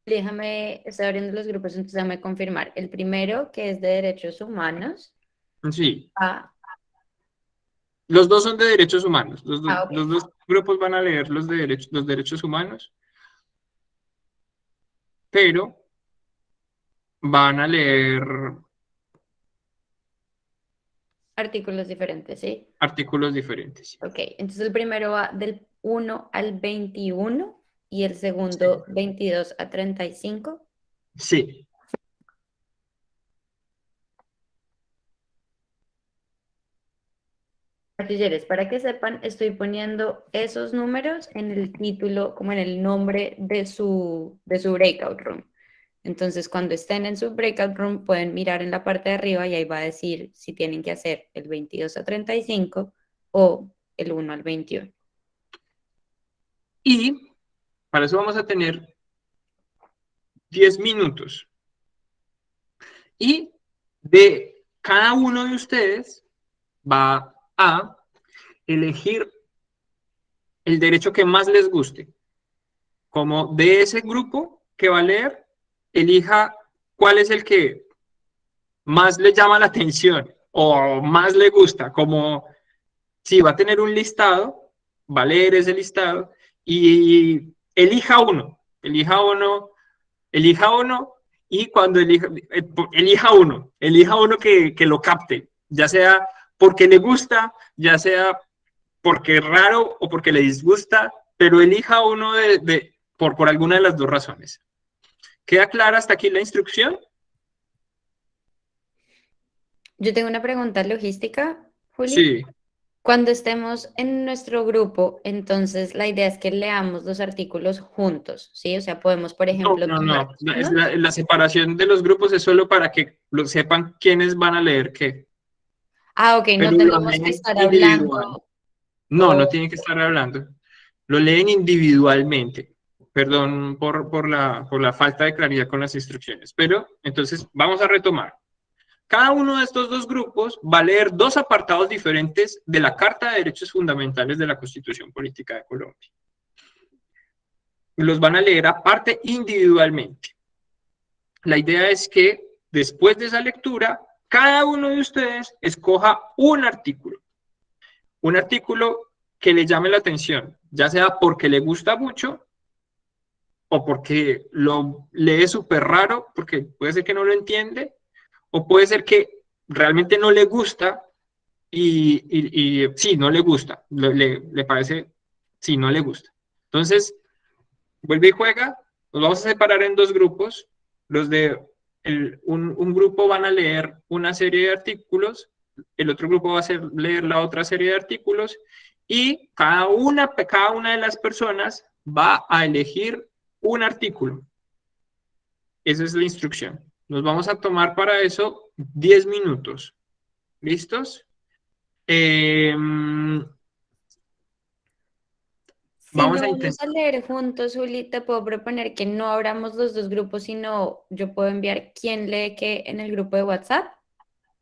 Estoy abriendo los grupos, entonces déjame confirmar. El primero, que es de derechos humanos. Sí. Ah, Los dos son de derechos humanos. Los ok. dos grupos van a leer los derechos humanos, pero van a leer Artículos diferentes, ¿sí? artículos diferentes. Sí. Ok, entonces el primero va del 1 al 21 y el segundo 22 a 35. Sí. Artilleros, para que sepan, estoy poniendo esos números en el título, como en el nombre de su breakout room. Entonces, cuando estén en su breakout room, pueden mirar en la parte de arriba y ahí va a decir si tienen que hacer el 22 a 35 o el 1 al 21. Y para eso vamos a tener 10 minutos. Y de cada uno de ustedes va a elegir el derecho que más les guste. Como de ese grupo que va a leer, elija cuál es el que más le llama la atención o más le gusta. Como si va a tener un listado, va a leer ese listado y elija uno y cuando elija uno que lo capte, ya sea porque le gusta, ya sea porque es raro o porque le disgusta, pero elija uno por alguna de las dos razones. ¿Queda clara hasta aquí la instrucción? Yo tengo una pregunta logística, Juli. Sí. Cuando estemos en nuestro grupo, entonces la idea es que leamos los artículos juntos, ¿sí? O sea, podemos, por No, ejemplo, no, tomar no. unos. La separación de los grupos es solo para que lo sepan quiénes van a leer qué. Ah, ok, no Pero lo tenemos que leen estar individual. hablando. No, no tienen que estar hablando. Lo leen individualmente. Perdón por la falta de claridad con las instrucciones. Pero entonces vamos a retomar. Cada uno de estos dos grupos va a leer dos apartados diferentes de la Carta de Derechos Fundamentales de la Constitución Política de Colombia. Los van a leer aparte individualmente. La idea es que después de esa lectura, cada uno de ustedes escoja un artículo que le llame la atención, ya sea porque le gusta mucho o porque lo lee súper raro, porque puede ser que no lo entiende, o puede ser que realmente no le gusta y sí, no le gusta, le parece, sí, no le gusta. Entonces, vuelve y juega, nos vamos a separar en dos grupos, los de un grupo van a leer una serie de artículos, el otro grupo va a leer la otra serie de artículos y cada una de las personas va a elegir un artículo. Esa es la instrucción. Nos vamos a tomar para eso 10 minutos. ¿Listos? Si Vamos lo a vamos intentar. a leer juntos, Juli, te puedo proponer que no abramos los dos grupos, sino yo puedo enviar quién lee qué en el grupo de WhatsApp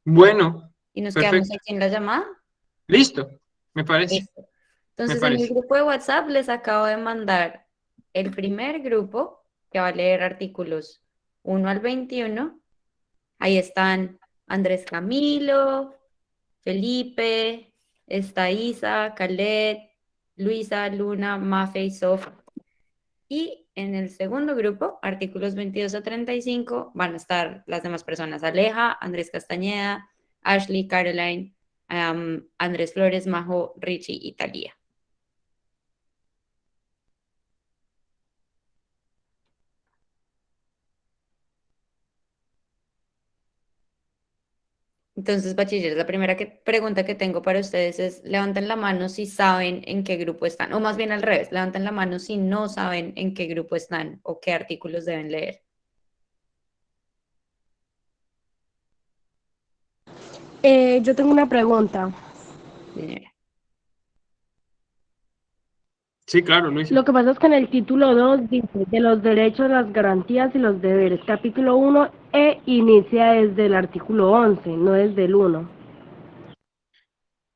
Bueno, y nos quedamos perfecto. aquí en la llamada. Listo, me parece. Listo. Me Entonces, en el parece. grupo de WhatsApp les acabo de mandar el primer grupo que va a leer artículos 1 al 21. Ahí están Andrés Camilo, Felipe, está Isa, Calet, Luisa, Luna, Mafe y Sof. Y en el segundo grupo, artículos 22 a 35, van a estar las demás personas: Aleja, Andrés Castañeda, Ashley, Caroline, Andrés Flores, Majo, Richie y Talía. Entonces, bachiller, la primera pregunta que tengo para ustedes es: levanten la mano si saben en qué grupo están, o más bien al revés, levanten la mano si no saben en qué grupo están o qué artículos deben leer. Yo tengo una pregunta. Señora. Sí, claro, Luisa. Lo que pasa es que en el título 2 dice de los derechos, las garantías y los deberes. Capítulo 1 inicia desde el artículo 11, no desde el 1.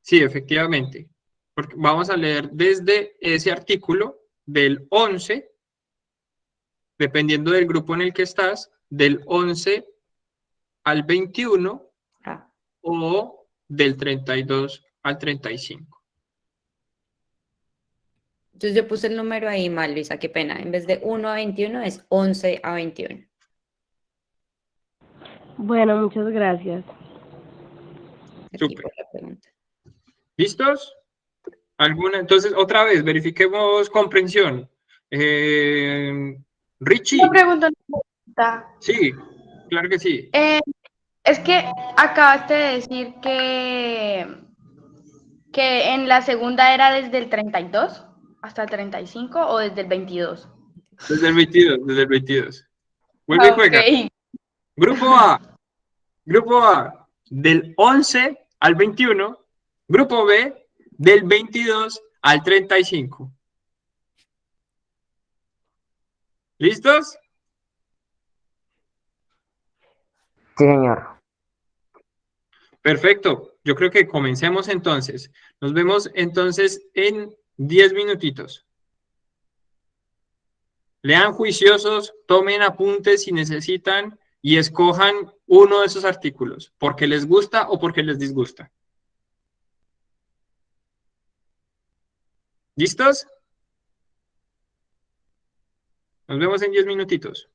Sí, efectivamente. Porque vamos a leer desde ese artículo del 11, dependiendo del grupo en el que estás, del 11 al 21 o del 32 al 35. Entonces yo puse el número ahí mal, Luisa, qué pena. En vez de 1 a 21 es 11 a 21. Bueno, muchas gracias. Súper. ¿Listos? ¿Alguna? Entonces, otra vez, verifiquemos comprensión. Richie. Una pregunta. Sí, claro que sí. Es que acabaste de decir que en la segunda era desde el 32 hasta el 35 o desde el 22. Desde el 22, desde el 22. Vuelve y juega. Ok. Grupo A, del 11 al 21. Grupo B, del 22 al 35. ¿Listos? Sí, señor. Perfecto. Yo creo que comencemos entonces. Nos vemos entonces en 10 minutitos. Lean juiciosos, tomen apuntes si necesitan y escojan uno de esos artículos, porque les gusta o porque les disgusta. ¿Listos? Nos vemos en 10 minutitos.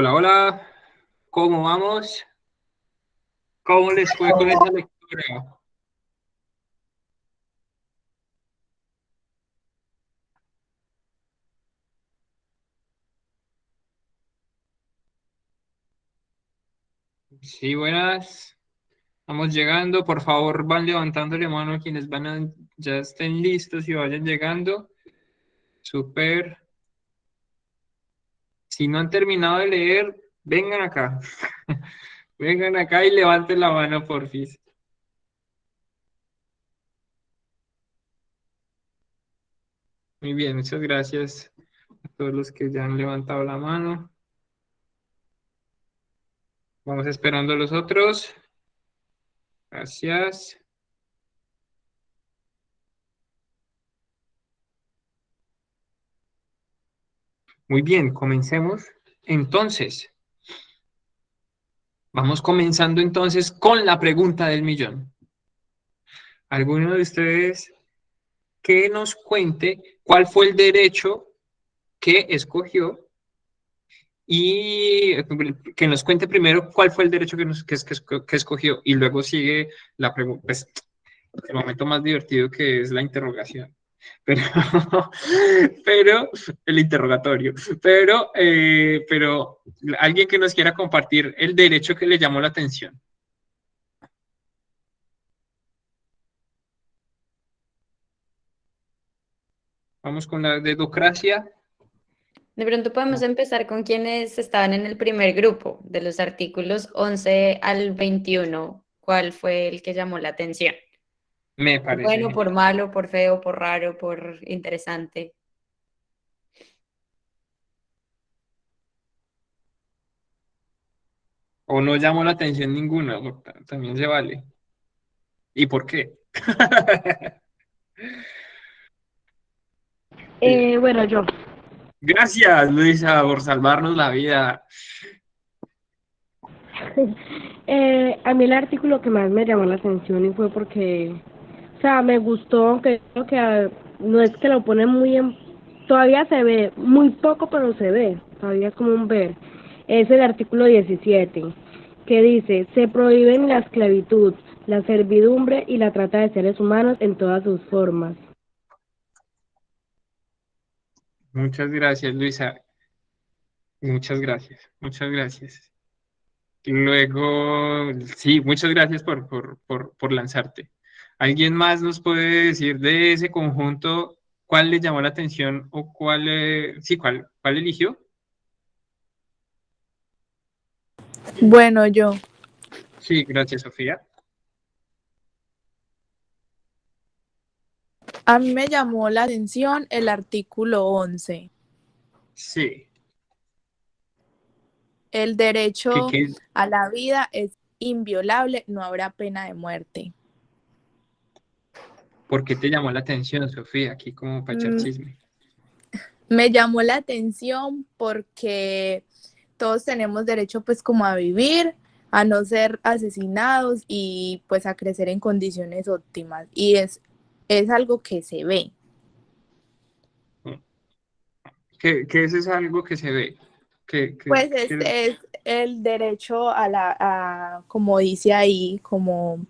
Hola, hola. ¿Cómo vamos? ¿Cómo les fue con esa lectura? Sí, buenas. Vamos llegando. Por favor, van levantándole mano quienes ya estén listos y vayan llegando. Súper. Si no han terminado de leer, vengan acá. Vengan acá y levanten la mano, porfis. Muy bien, muchas gracias a todos los que ya han levantado la mano. Vamos esperando a los otros. Gracias. Muy bien, comencemos. Entonces, vamos comenzando entonces con la pregunta del millón. ¿Alguno de ustedes que nos cuente cuál fue el derecho que escogió y que nos cuente primero cuál fue el derecho que escogió y luego sigue la pregunta, pues, el momento más divertido que es la interrogación, pero, pero el interrogatorio, pero alguien que nos quiera compartir el derecho que le llamó la atención. Vamos con la dedocracia. De pronto podemos empezar con quienes estaban en el primer grupo, de los artículos 11 al 21. ¿Cuál fue el que llamó la atención? Me parece Bueno, genial. por malo, por feo, por raro, por interesante. O no llamó la atención ninguna, también se vale. ¿Y por qué? Bueno, yo. Gracias, Luisa, por salvarnos la vida. A mí el artículo que más me llamó la atención y fue porque, o sea, me gustó, aunque creo que no es que lo ponen muy en, todavía se ve, muy poco, pero se ve, todavía es como un ver. Es el artículo 17, que dice, se prohíben la esclavitud, la servidumbre y la trata de seres humanos en todas sus formas. Muchas gracias, Luisa. Muchas gracias, muchas gracias. Luego, sí, muchas gracias por lanzarte. ¿Alguien más nos puede decir de ese conjunto cuál le llamó la atención o cuál eligió? Bueno, yo. Sí, gracias, Sofía. A mí me llamó la atención el artículo 11. Sí. El derecho ¿Qué? a la vida es inviolable, no habrá pena de muerte. ¿Por qué te llamó la atención, Sofía? Aquí como para echar chisme. Me llamó la atención porque todos tenemos derecho pues como a vivir, a no ser asesinados y pues a crecer en condiciones óptimas. Y es algo que se ve. ¿Qué es algo que se ve? Pues es el derecho a como dice ahí, como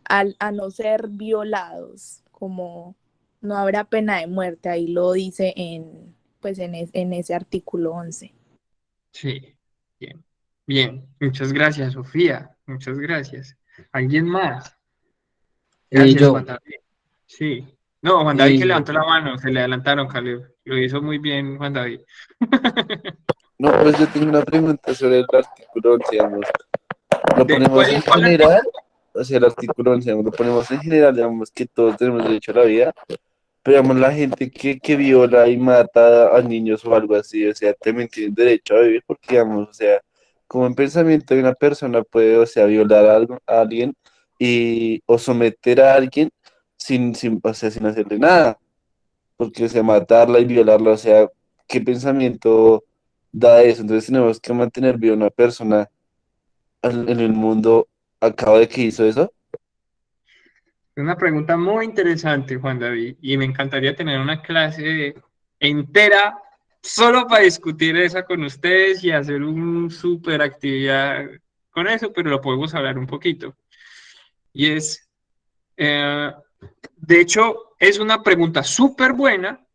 a no ser violados, como no habrá pena de muerte, ahí lo dice en ese artículo 11. Sí, bien. Bien, muchas gracias, Sofía. Muchas gracias. ¿Alguien más? Gracias, Yo. Juan David. Sí. No, Juan David que levantó la mano, se le adelantaron, Caleb. Lo hizo muy bien, Juan David. No, pues yo tengo una pregunta sobre el artículo 11, digamos. ¿Lo ponemos en general? O sea, el artículo 11, digamos, lo ponemos en general, digamos que todos tenemos derecho a la vida, pero digamos, la gente que viola y mata a niños o algo así, o sea, también tienen derecho a vivir, porque digamos, o sea, como en pensamiento de una persona puede, o sea, violar a alguien o someter a alguien o sea, sin hacerle nada, porque, o sea, matarla y violarla, o sea, ¿qué pensamiento da eso? Entonces tenemos que mantener viva a una persona en el mundo a cabo de que hizo eso. Una pregunta muy interesante, Juan David, y me encantaría tener una clase entera solo para discutir esa con ustedes y hacer una super actividad con eso, pero lo podemos hablar un poquito. Y es, de hecho, es una pregunta súper buena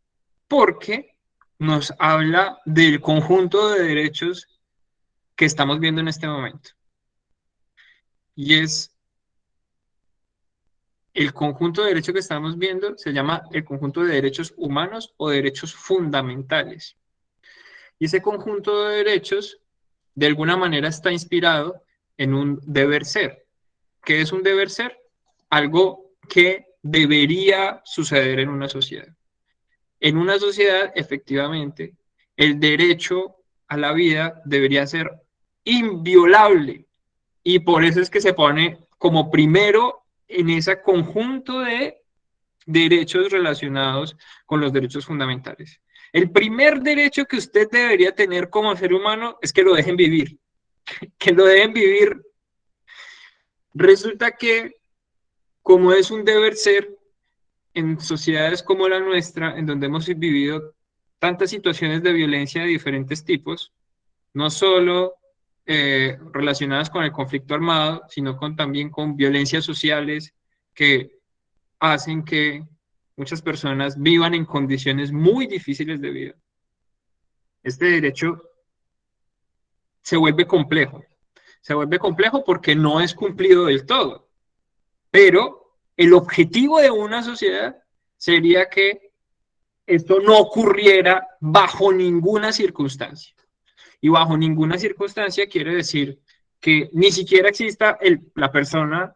porque nos habla del conjunto de derechos que estamos viendo en este momento. Y es el conjunto de derechos que estamos viendo, se llama el conjunto de derechos humanos o derechos fundamentales. Y ese conjunto de derechos, de alguna manera, está inspirado en un deber ser. ¿Qué es un deber ser? Algo que debería suceder en una sociedad. En una sociedad, efectivamente, el derecho a la vida debería ser inviolable. Y por eso es que se pone como primero en ese conjunto de derechos relacionados con los derechos fundamentales. El primer derecho que usted debería tener como ser humano es que lo dejen vivir. Que lo dejen vivir. Resulta que, como es un deber ser, en sociedades como la nuestra, en donde hemos vivido tantas situaciones de violencia de diferentes tipos, no solo relacionadas con el conflicto armado, sino también con violencias sociales que hacen que muchas personas vivan en condiciones muy difíciles de vida. Este derecho se vuelve complejo. Se vuelve complejo porque no es cumplido del todo. Pero el objetivo de una sociedad sería que esto no ocurriera bajo ninguna circunstancia. Y bajo ninguna circunstancia quiere decir que ni siquiera exista la persona,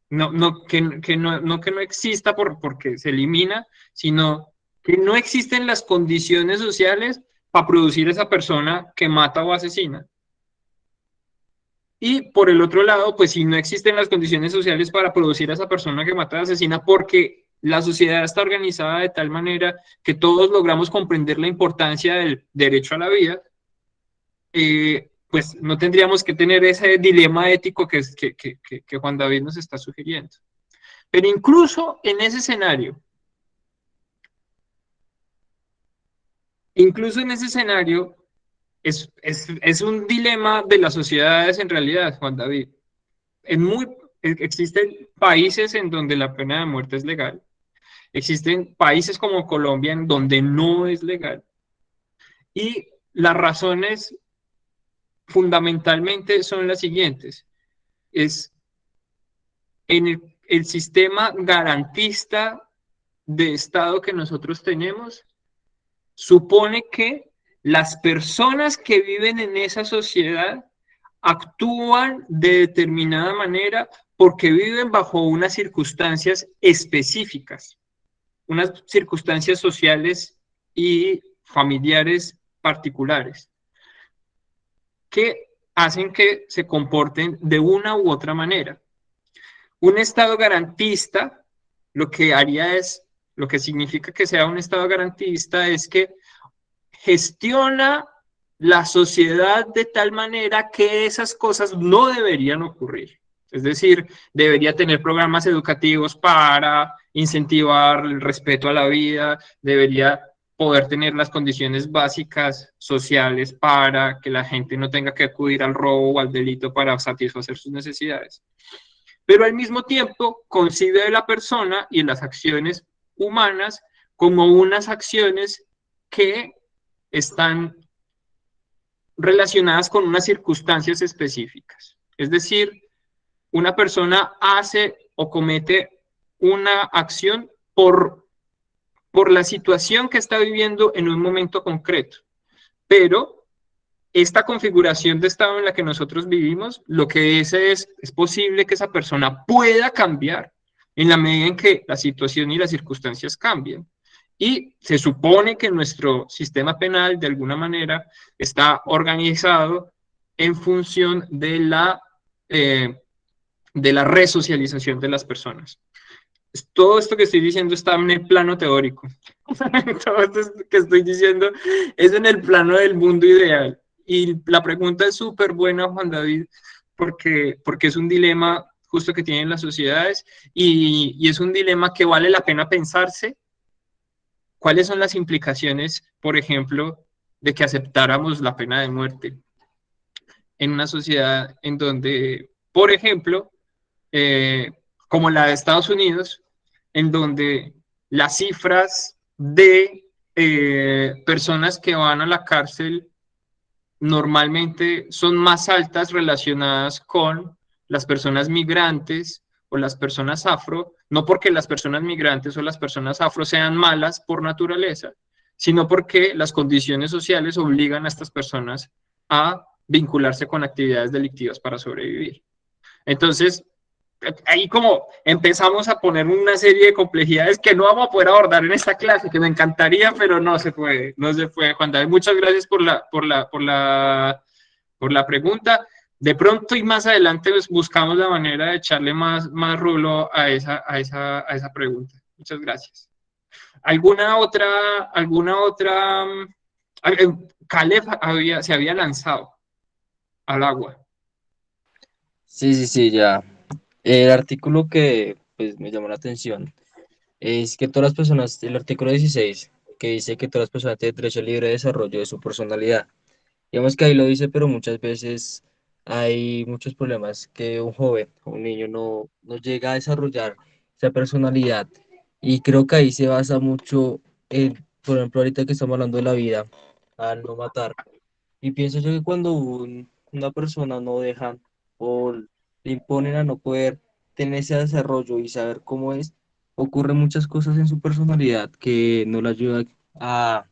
que no exista porque se elimina, sino que no existen las condiciones sociales para producir esa persona que mata o asesina. Y por el otro lado, pues si no existen las condiciones sociales para producir a esa persona que mata o asesina, porque la sociedad está organizada de tal manera que todos logramos comprender la importancia del derecho a la vida, pues no tendríamos que tener ese dilema ético que Juan David nos está sugiriendo. Pero incluso en ese escenario, es un dilema de las sociedades en realidad, Juan David. Existen países en donde la pena de muerte es legal. Existen países como Colombia en donde no es legal. Y las razones fundamentalmente son las siguientes. Es en el sistema garantista de Estado que nosotros tenemos, supone que las personas que viven en esa sociedad actúan de determinada manera porque viven bajo unas circunstancias específicas, unas circunstancias sociales y familiares particulares, que hacen que se comporten de una u otra manera. Un Estado garantista, lo que significa que sea un Estado garantista es que gestiona la sociedad de tal manera que esas cosas no deberían ocurrir. Es decir, debería tener programas educativos para incentivar el respeto a la vida, debería poder tener las condiciones básicas sociales para que la gente no tenga que acudir al robo o al delito para satisfacer sus necesidades. Pero al mismo tiempo concibe a la persona y las acciones humanas como unas acciones que están relacionadas con unas circunstancias específicas. Es decir, una persona hace o comete una acción por la situación que está viviendo en un momento concreto. Pero esta configuración de estado en la que nosotros vivimos, lo que es posible que esa persona pueda cambiar en la medida en que la situación y las circunstancias cambian. Y se supone que nuestro sistema penal, de alguna manera, está organizado en función de la resocialización de las personas. Todo esto que estoy diciendo está en el plano teórico. Todo esto que estoy diciendo es en el plano del mundo ideal. Y la pregunta es súper buena, Juan David, porque es un dilema justo que tienen las sociedades y es un dilema que vale la pena pensarse. ¿Cuáles son las implicaciones, por ejemplo, de que aceptáramos la pena de muerte en una sociedad en donde, por ejemplo, como la de Estados Unidos, en donde las cifras de personas que van a la cárcel normalmente son más altas relacionadas con las personas migrantes o las personas afro, no porque las personas migrantes o las personas afro sean malas por naturaleza, sino porque las condiciones sociales obligan a estas personas a vincularse con actividades delictivas para sobrevivir. Entonces, ahí como empezamos a poner una serie de complejidades que no vamos a poder abordar en esta clase, que me encantaría, pero no se puede, no se puede. Juan David, muchas gracias por la pregunta. De pronto y más adelante pues, buscamos la manera de echarle más rulo a esa pregunta. Muchas gracias. ¿Alguna otra? Caleb se había lanzado al agua. Sí, ya. El artículo que pues, me llamó la atención es que todas las personas, el artículo 16, que dice que todas las personas tienen derecho al libre desarrollo de su personalidad. Digamos que ahí lo dice, pero muchas veces hay muchos problemas que un joven o un niño no llega a desarrollar esa personalidad. Y creo que ahí se basa mucho en, por ejemplo, ahorita que estamos hablando de la vida, al no matar. Y pienso yo que cuando una persona no deja o le imponen a no poder tener ese desarrollo y saber cómo es, ocurren muchas cosas en su personalidad que no le ayudan a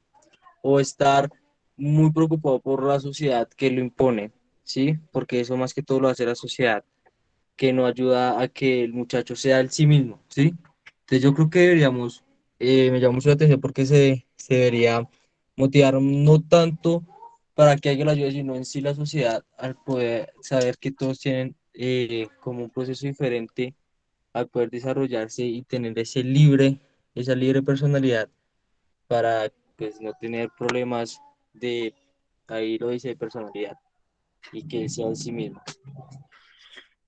o estar muy preocupado por la sociedad que lo impone, ¿sí? Porque eso más que todo lo hace la sociedad, que no ayuda a que el muchacho sea el sí mismo, ¿sí? Entonces yo creo que deberíamos, me llama mucho la atención porque se debería motivar no tanto para que alguien lo ayude, sino en sí la sociedad al poder saber que todos tienen como un proceso diferente al poder desarrollarse y tener esa libre personalidad para pues, no tener problemas de, ahí lo dice, de personalidad y que sea en sí mismo.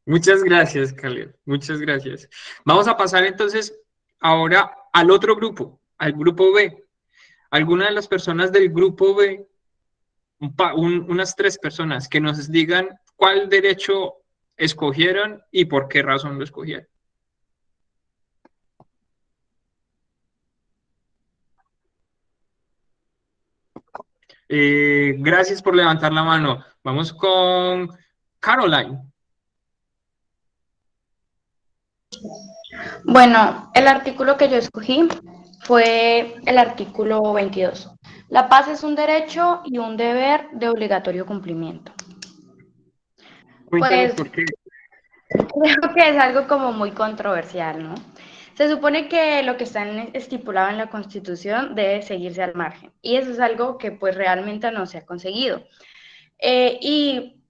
Muchas gracias, Caleb. Muchas gracias. Vamos a pasar entonces ahora al otro grupo, al grupo B. Alguna de las personas del grupo B, unas 3 personas, que nos digan cuál derecho escogieron y por qué razón lo escogieron. Gracias por levantar la mano. Vamos con Caroline. Bueno, el artículo que yo escogí fue el artículo 22. La paz es un derecho y un deber de obligatorio cumplimiento. Cuéntanos Pues por qué. creo que es algo como muy controversial, ¿no? Se supone que lo que está estipulado en la Constitución debe seguirse al margen, y eso es algo que pues realmente no se ha conseguido. Y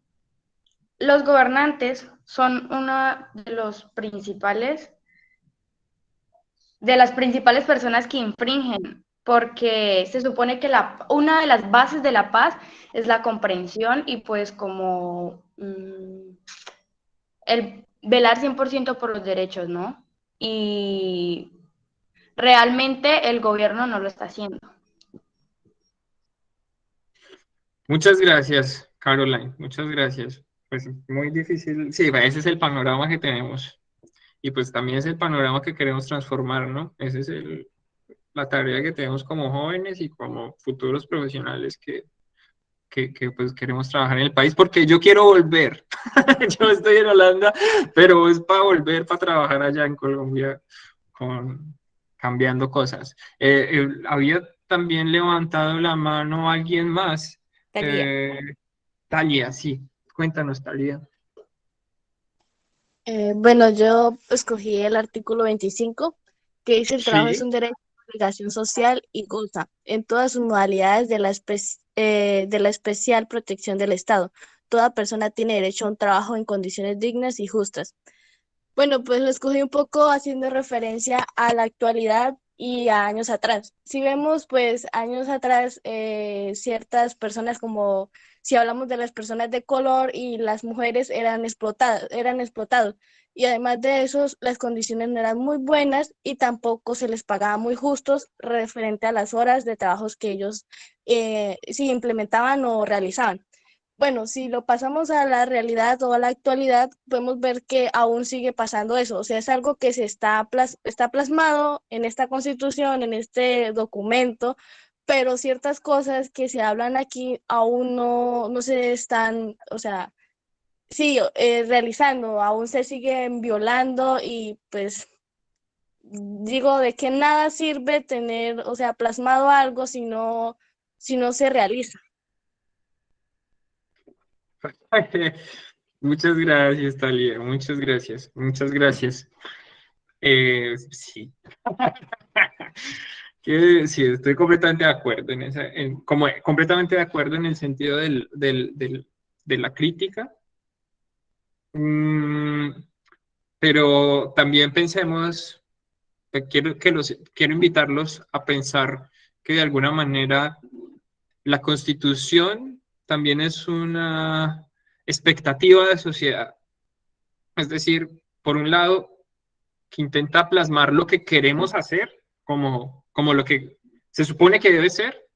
los gobernantes son uno de las principales personas que infringen, porque se supone que una de las bases de la paz es la comprensión y pues como el velar 100% por los derechos, ¿no? Y realmente el gobierno no lo está haciendo. Muchas gracias, Caroline. Muchas gracias. Pues muy difícil. Sí, ese es el panorama que tenemos. Y pues también es el panorama que queremos transformar, ¿no? Esa es la tarea que tenemos como jóvenes y como futuros profesionales que pues queremos trabajar en el país, porque yo quiero volver. Yo estoy en Holanda, pero es para volver, para trabajar allá en Colombia, cambiando cosas. Había también levantado la mano alguien más. Talia, sí. Cuéntanos, Talia. Bueno, yo escogí el artículo 25, que dice el trabajo es Sí. un derecho, obligación social y goza en todas sus modalidades de la especial protección del Estado. Toda persona tiene derecho a un trabajo en condiciones dignas y justas. Bueno, pues lo escogí un poco haciendo referencia a la actualidad y a años atrás. Si vemos, pues años atrás, ciertas personas como si hablamos de las personas de color y las mujeres eran explotados. Y además de eso, las condiciones no eran muy buenas y tampoco se les pagaba muy justos referente a las horas de trabajos que ellos sí implementaban o realizaban. Bueno, si lo pasamos a la realidad o a la actualidad, podemos ver que aún sigue pasando eso. O sea, es algo que está plasmado en esta Constitución, en este documento, pero ciertas cosas que se hablan aquí aún no se están, o sea, sí, realizando, aún se siguen violando y pues digo, de que nada sirve tener, o sea, plasmado algo si no se realiza. Muchas gracias, Talia, muchas gracias, muchas gracias. Sí. Sí, estoy completamente de acuerdo en esa, completamente de acuerdo en el sentido de la crítica. Pero también pensemos, quiero invitarlos a pensar que de alguna manera la Constitución también es una expectativa de sociedad. Es decir, por un lado, que intenta plasmar lo que queremos hacer como lo que se supone que debe ser,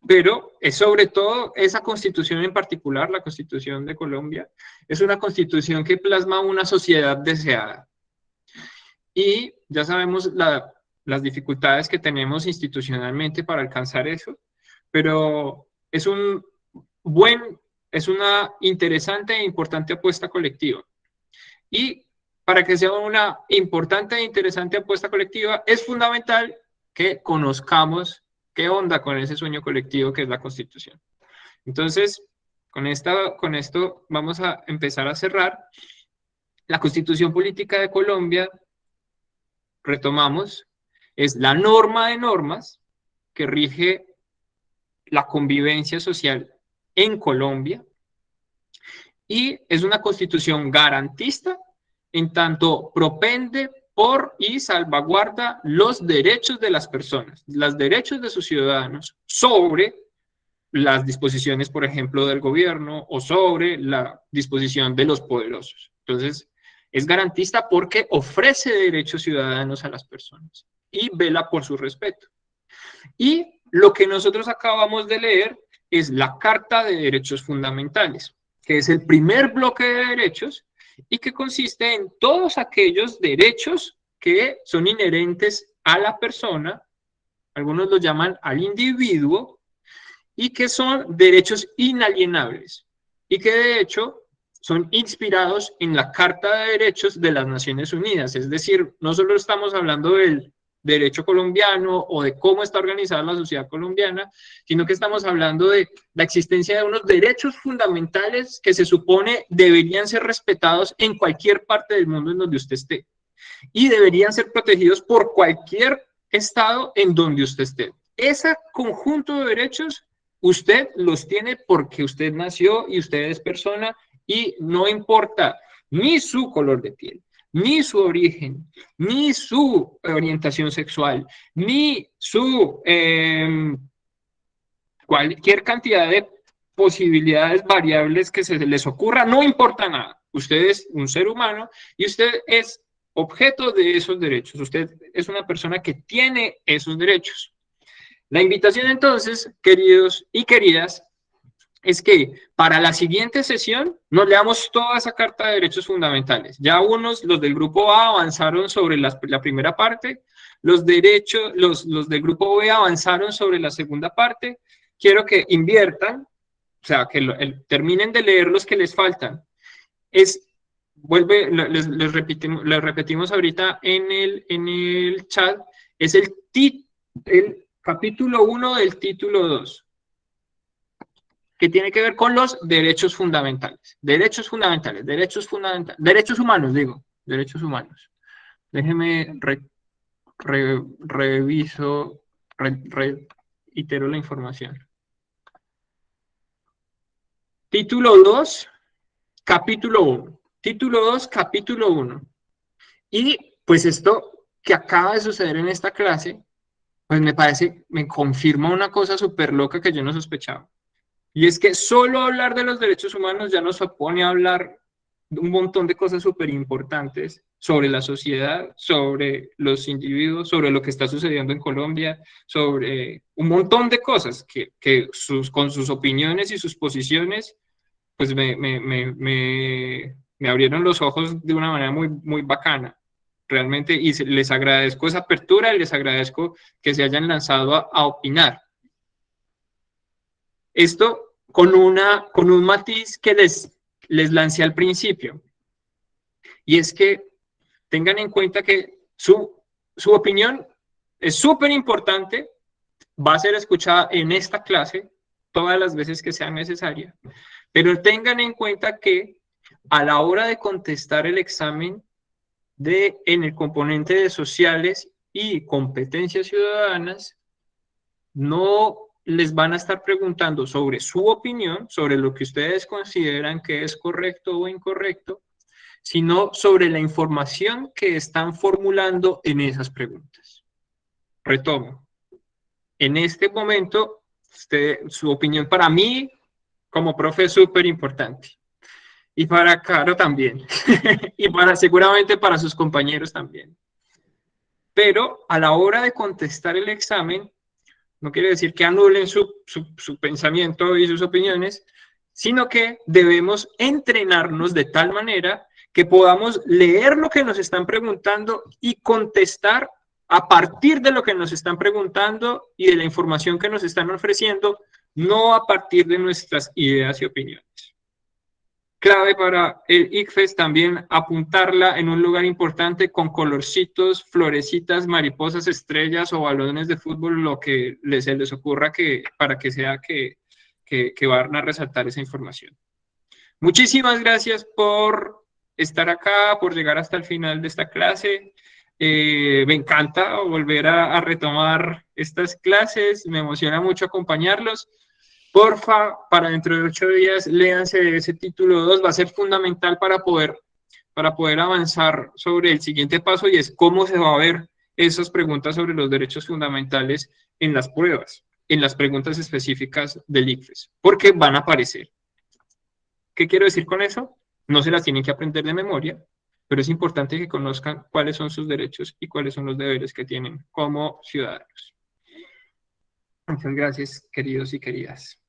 pero es sobre todo esa Constitución en particular, la Constitución de Colombia, es una Constitución que plasma una sociedad deseada. Y ya sabemos las dificultades que tenemos institucionalmente para alcanzar eso, pero es una interesante e importante apuesta colectiva. Y para que sea una importante e interesante apuesta colectiva, es fundamental que conozcamos qué onda con ese sueño colectivo que es la Constitución. Entonces, con esto vamos a empezar a cerrar. La Constitución Política de Colombia, retomamos, es la norma de normas que rige la convivencia social en Colombia y es una Constitución garantista en tanto propende por y salvaguarda los derechos de las personas, los derechos de sus ciudadanos sobre las disposiciones, por ejemplo, del gobierno o sobre la disposición de los poderosos. Entonces, es garantista porque ofrece derechos ciudadanos a las personas y vela por su respeto. Y lo que nosotros acabamos de leer es la Carta de Derechos Fundamentales, que es el primer bloque de derechos y que consiste en todos aquellos derechos que son inherentes a la persona, algunos los llaman al individuo, y que son derechos inalienables, y que de hecho son inspirados en la Carta de Derechos de las Naciones Unidas. Es decir, no solo estamos hablando del derecho colombiano o de cómo está organizada la sociedad colombiana, sino que estamos hablando de la existencia de unos derechos fundamentales que se supone deberían ser respetados en cualquier parte del mundo en donde usted esté y deberían ser protegidos por cualquier estado en donde usted esté. Ese conjunto de derechos usted los tiene porque usted nació y usted es persona y no importa ni su color de piel, ni su origen, ni su orientación sexual, ni su cualquier cantidad de posibilidades variables que se les ocurra, no importa nada. Usted es un ser humano y usted es objeto de esos derechos. Usted es una persona que tiene esos derechos. La invitación entonces, queridos y queridas, es que para la siguiente sesión nos leamos toda esa Carta de Derechos Fundamentales. Ya los del grupo A avanzaron sobre la primera parte, los del grupo B avanzaron sobre la segunda parte. Quiero que inviertan, o sea, que terminen de leer los que les faltan. Les repetimos ahorita en el chat, es el capítulo 1 del título 2. Que tiene que ver con los derechos fundamentales. Derechos fundamentales, derechos humanos, digo, derechos humanos. Déjeme reitero la información. Título 2, capítulo 1. Título 2, capítulo 1. Y pues esto que acaba de suceder en esta clase, pues me confirma una cosa súper loca que yo no sospechaba. Y es que solo hablar de los derechos humanos ya nos pone a hablar de un montón de cosas súper importantes sobre la sociedad, sobre los individuos, sobre lo que está sucediendo en Colombia, sobre un montón de cosas que con sus opiniones y sus posiciones, pues me abrieron los ojos de una manera muy, muy bacana, realmente, y les agradezco esa apertura y les agradezco que se hayan lanzado a opinar. Esto con un matiz que les lancé al principio, y es que tengan en cuenta que su opinión es súper importante, va a ser escuchada en esta clase todas las veces que sea necesaria, pero tengan en cuenta que a la hora de contestar el examen en el componente de sociales y competencias ciudadanas, no les van a estar preguntando sobre su opinión, sobre lo que ustedes consideran que es correcto o incorrecto, sino sobre la información que están formulando en esas preguntas. Retomo. En este momento, su opinión para mí, como profe, es súper importante. Y para Caro también. Y seguramente para sus compañeros también. Pero a la hora de contestar el examen, no quiere decir que anulen su pensamiento y sus opiniones, sino que debemos entrenarnos de tal manera que podamos leer lo que nos están preguntando y contestar a partir de lo que nos están preguntando y de la información que nos están ofreciendo, no a partir de nuestras ideas y opiniones. Clave para el ICFES también apuntarla en un lugar importante con colorcitos, florecitas, mariposas, estrellas o balones de fútbol, lo que se les ocurra para que sea que van a resaltar esa información. Muchísimas gracias por estar acá, por llegar hasta el final de esta clase. Me encanta volver a retomar estas clases, me emociona mucho acompañarlos. Porfa, para dentro de 8 días, léanse ese título 2, va a ser fundamental para poder avanzar sobre el siguiente paso, y es cómo se va a ver esas preguntas sobre los derechos fundamentales en las pruebas, en las preguntas específicas del ICFES, porque van a aparecer. ¿Qué quiero decir con eso? No se las tienen que aprender de memoria, pero es importante que conozcan cuáles son sus derechos y cuáles son los deberes que tienen como ciudadanos. Muchas gracias, queridos y queridas.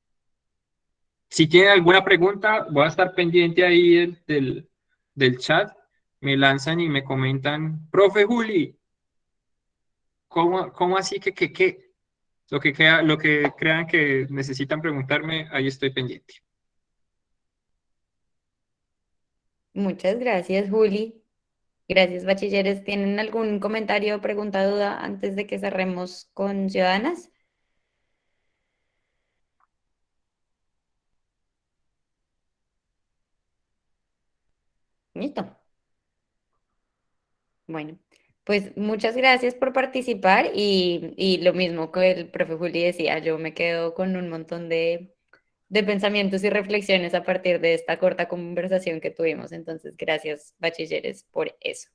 Si tienen alguna pregunta, voy a estar pendiente ahí del chat. Me lanzan y me comentan, profe Juli, ¿cómo así que lo que crean que necesitan preguntarme, ahí estoy pendiente. Muchas gracias, Juli. Gracias, bachilleres. ¿Tienen algún comentario, pregunta, duda antes de que cerremos con ciudadanas? Listo. Bueno, pues muchas gracias por participar y lo mismo que el profe Juli decía, yo me quedo con un montón de pensamientos y reflexiones a partir de esta corta conversación que tuvimos. Entonces, gracias, bachilleres, por eso.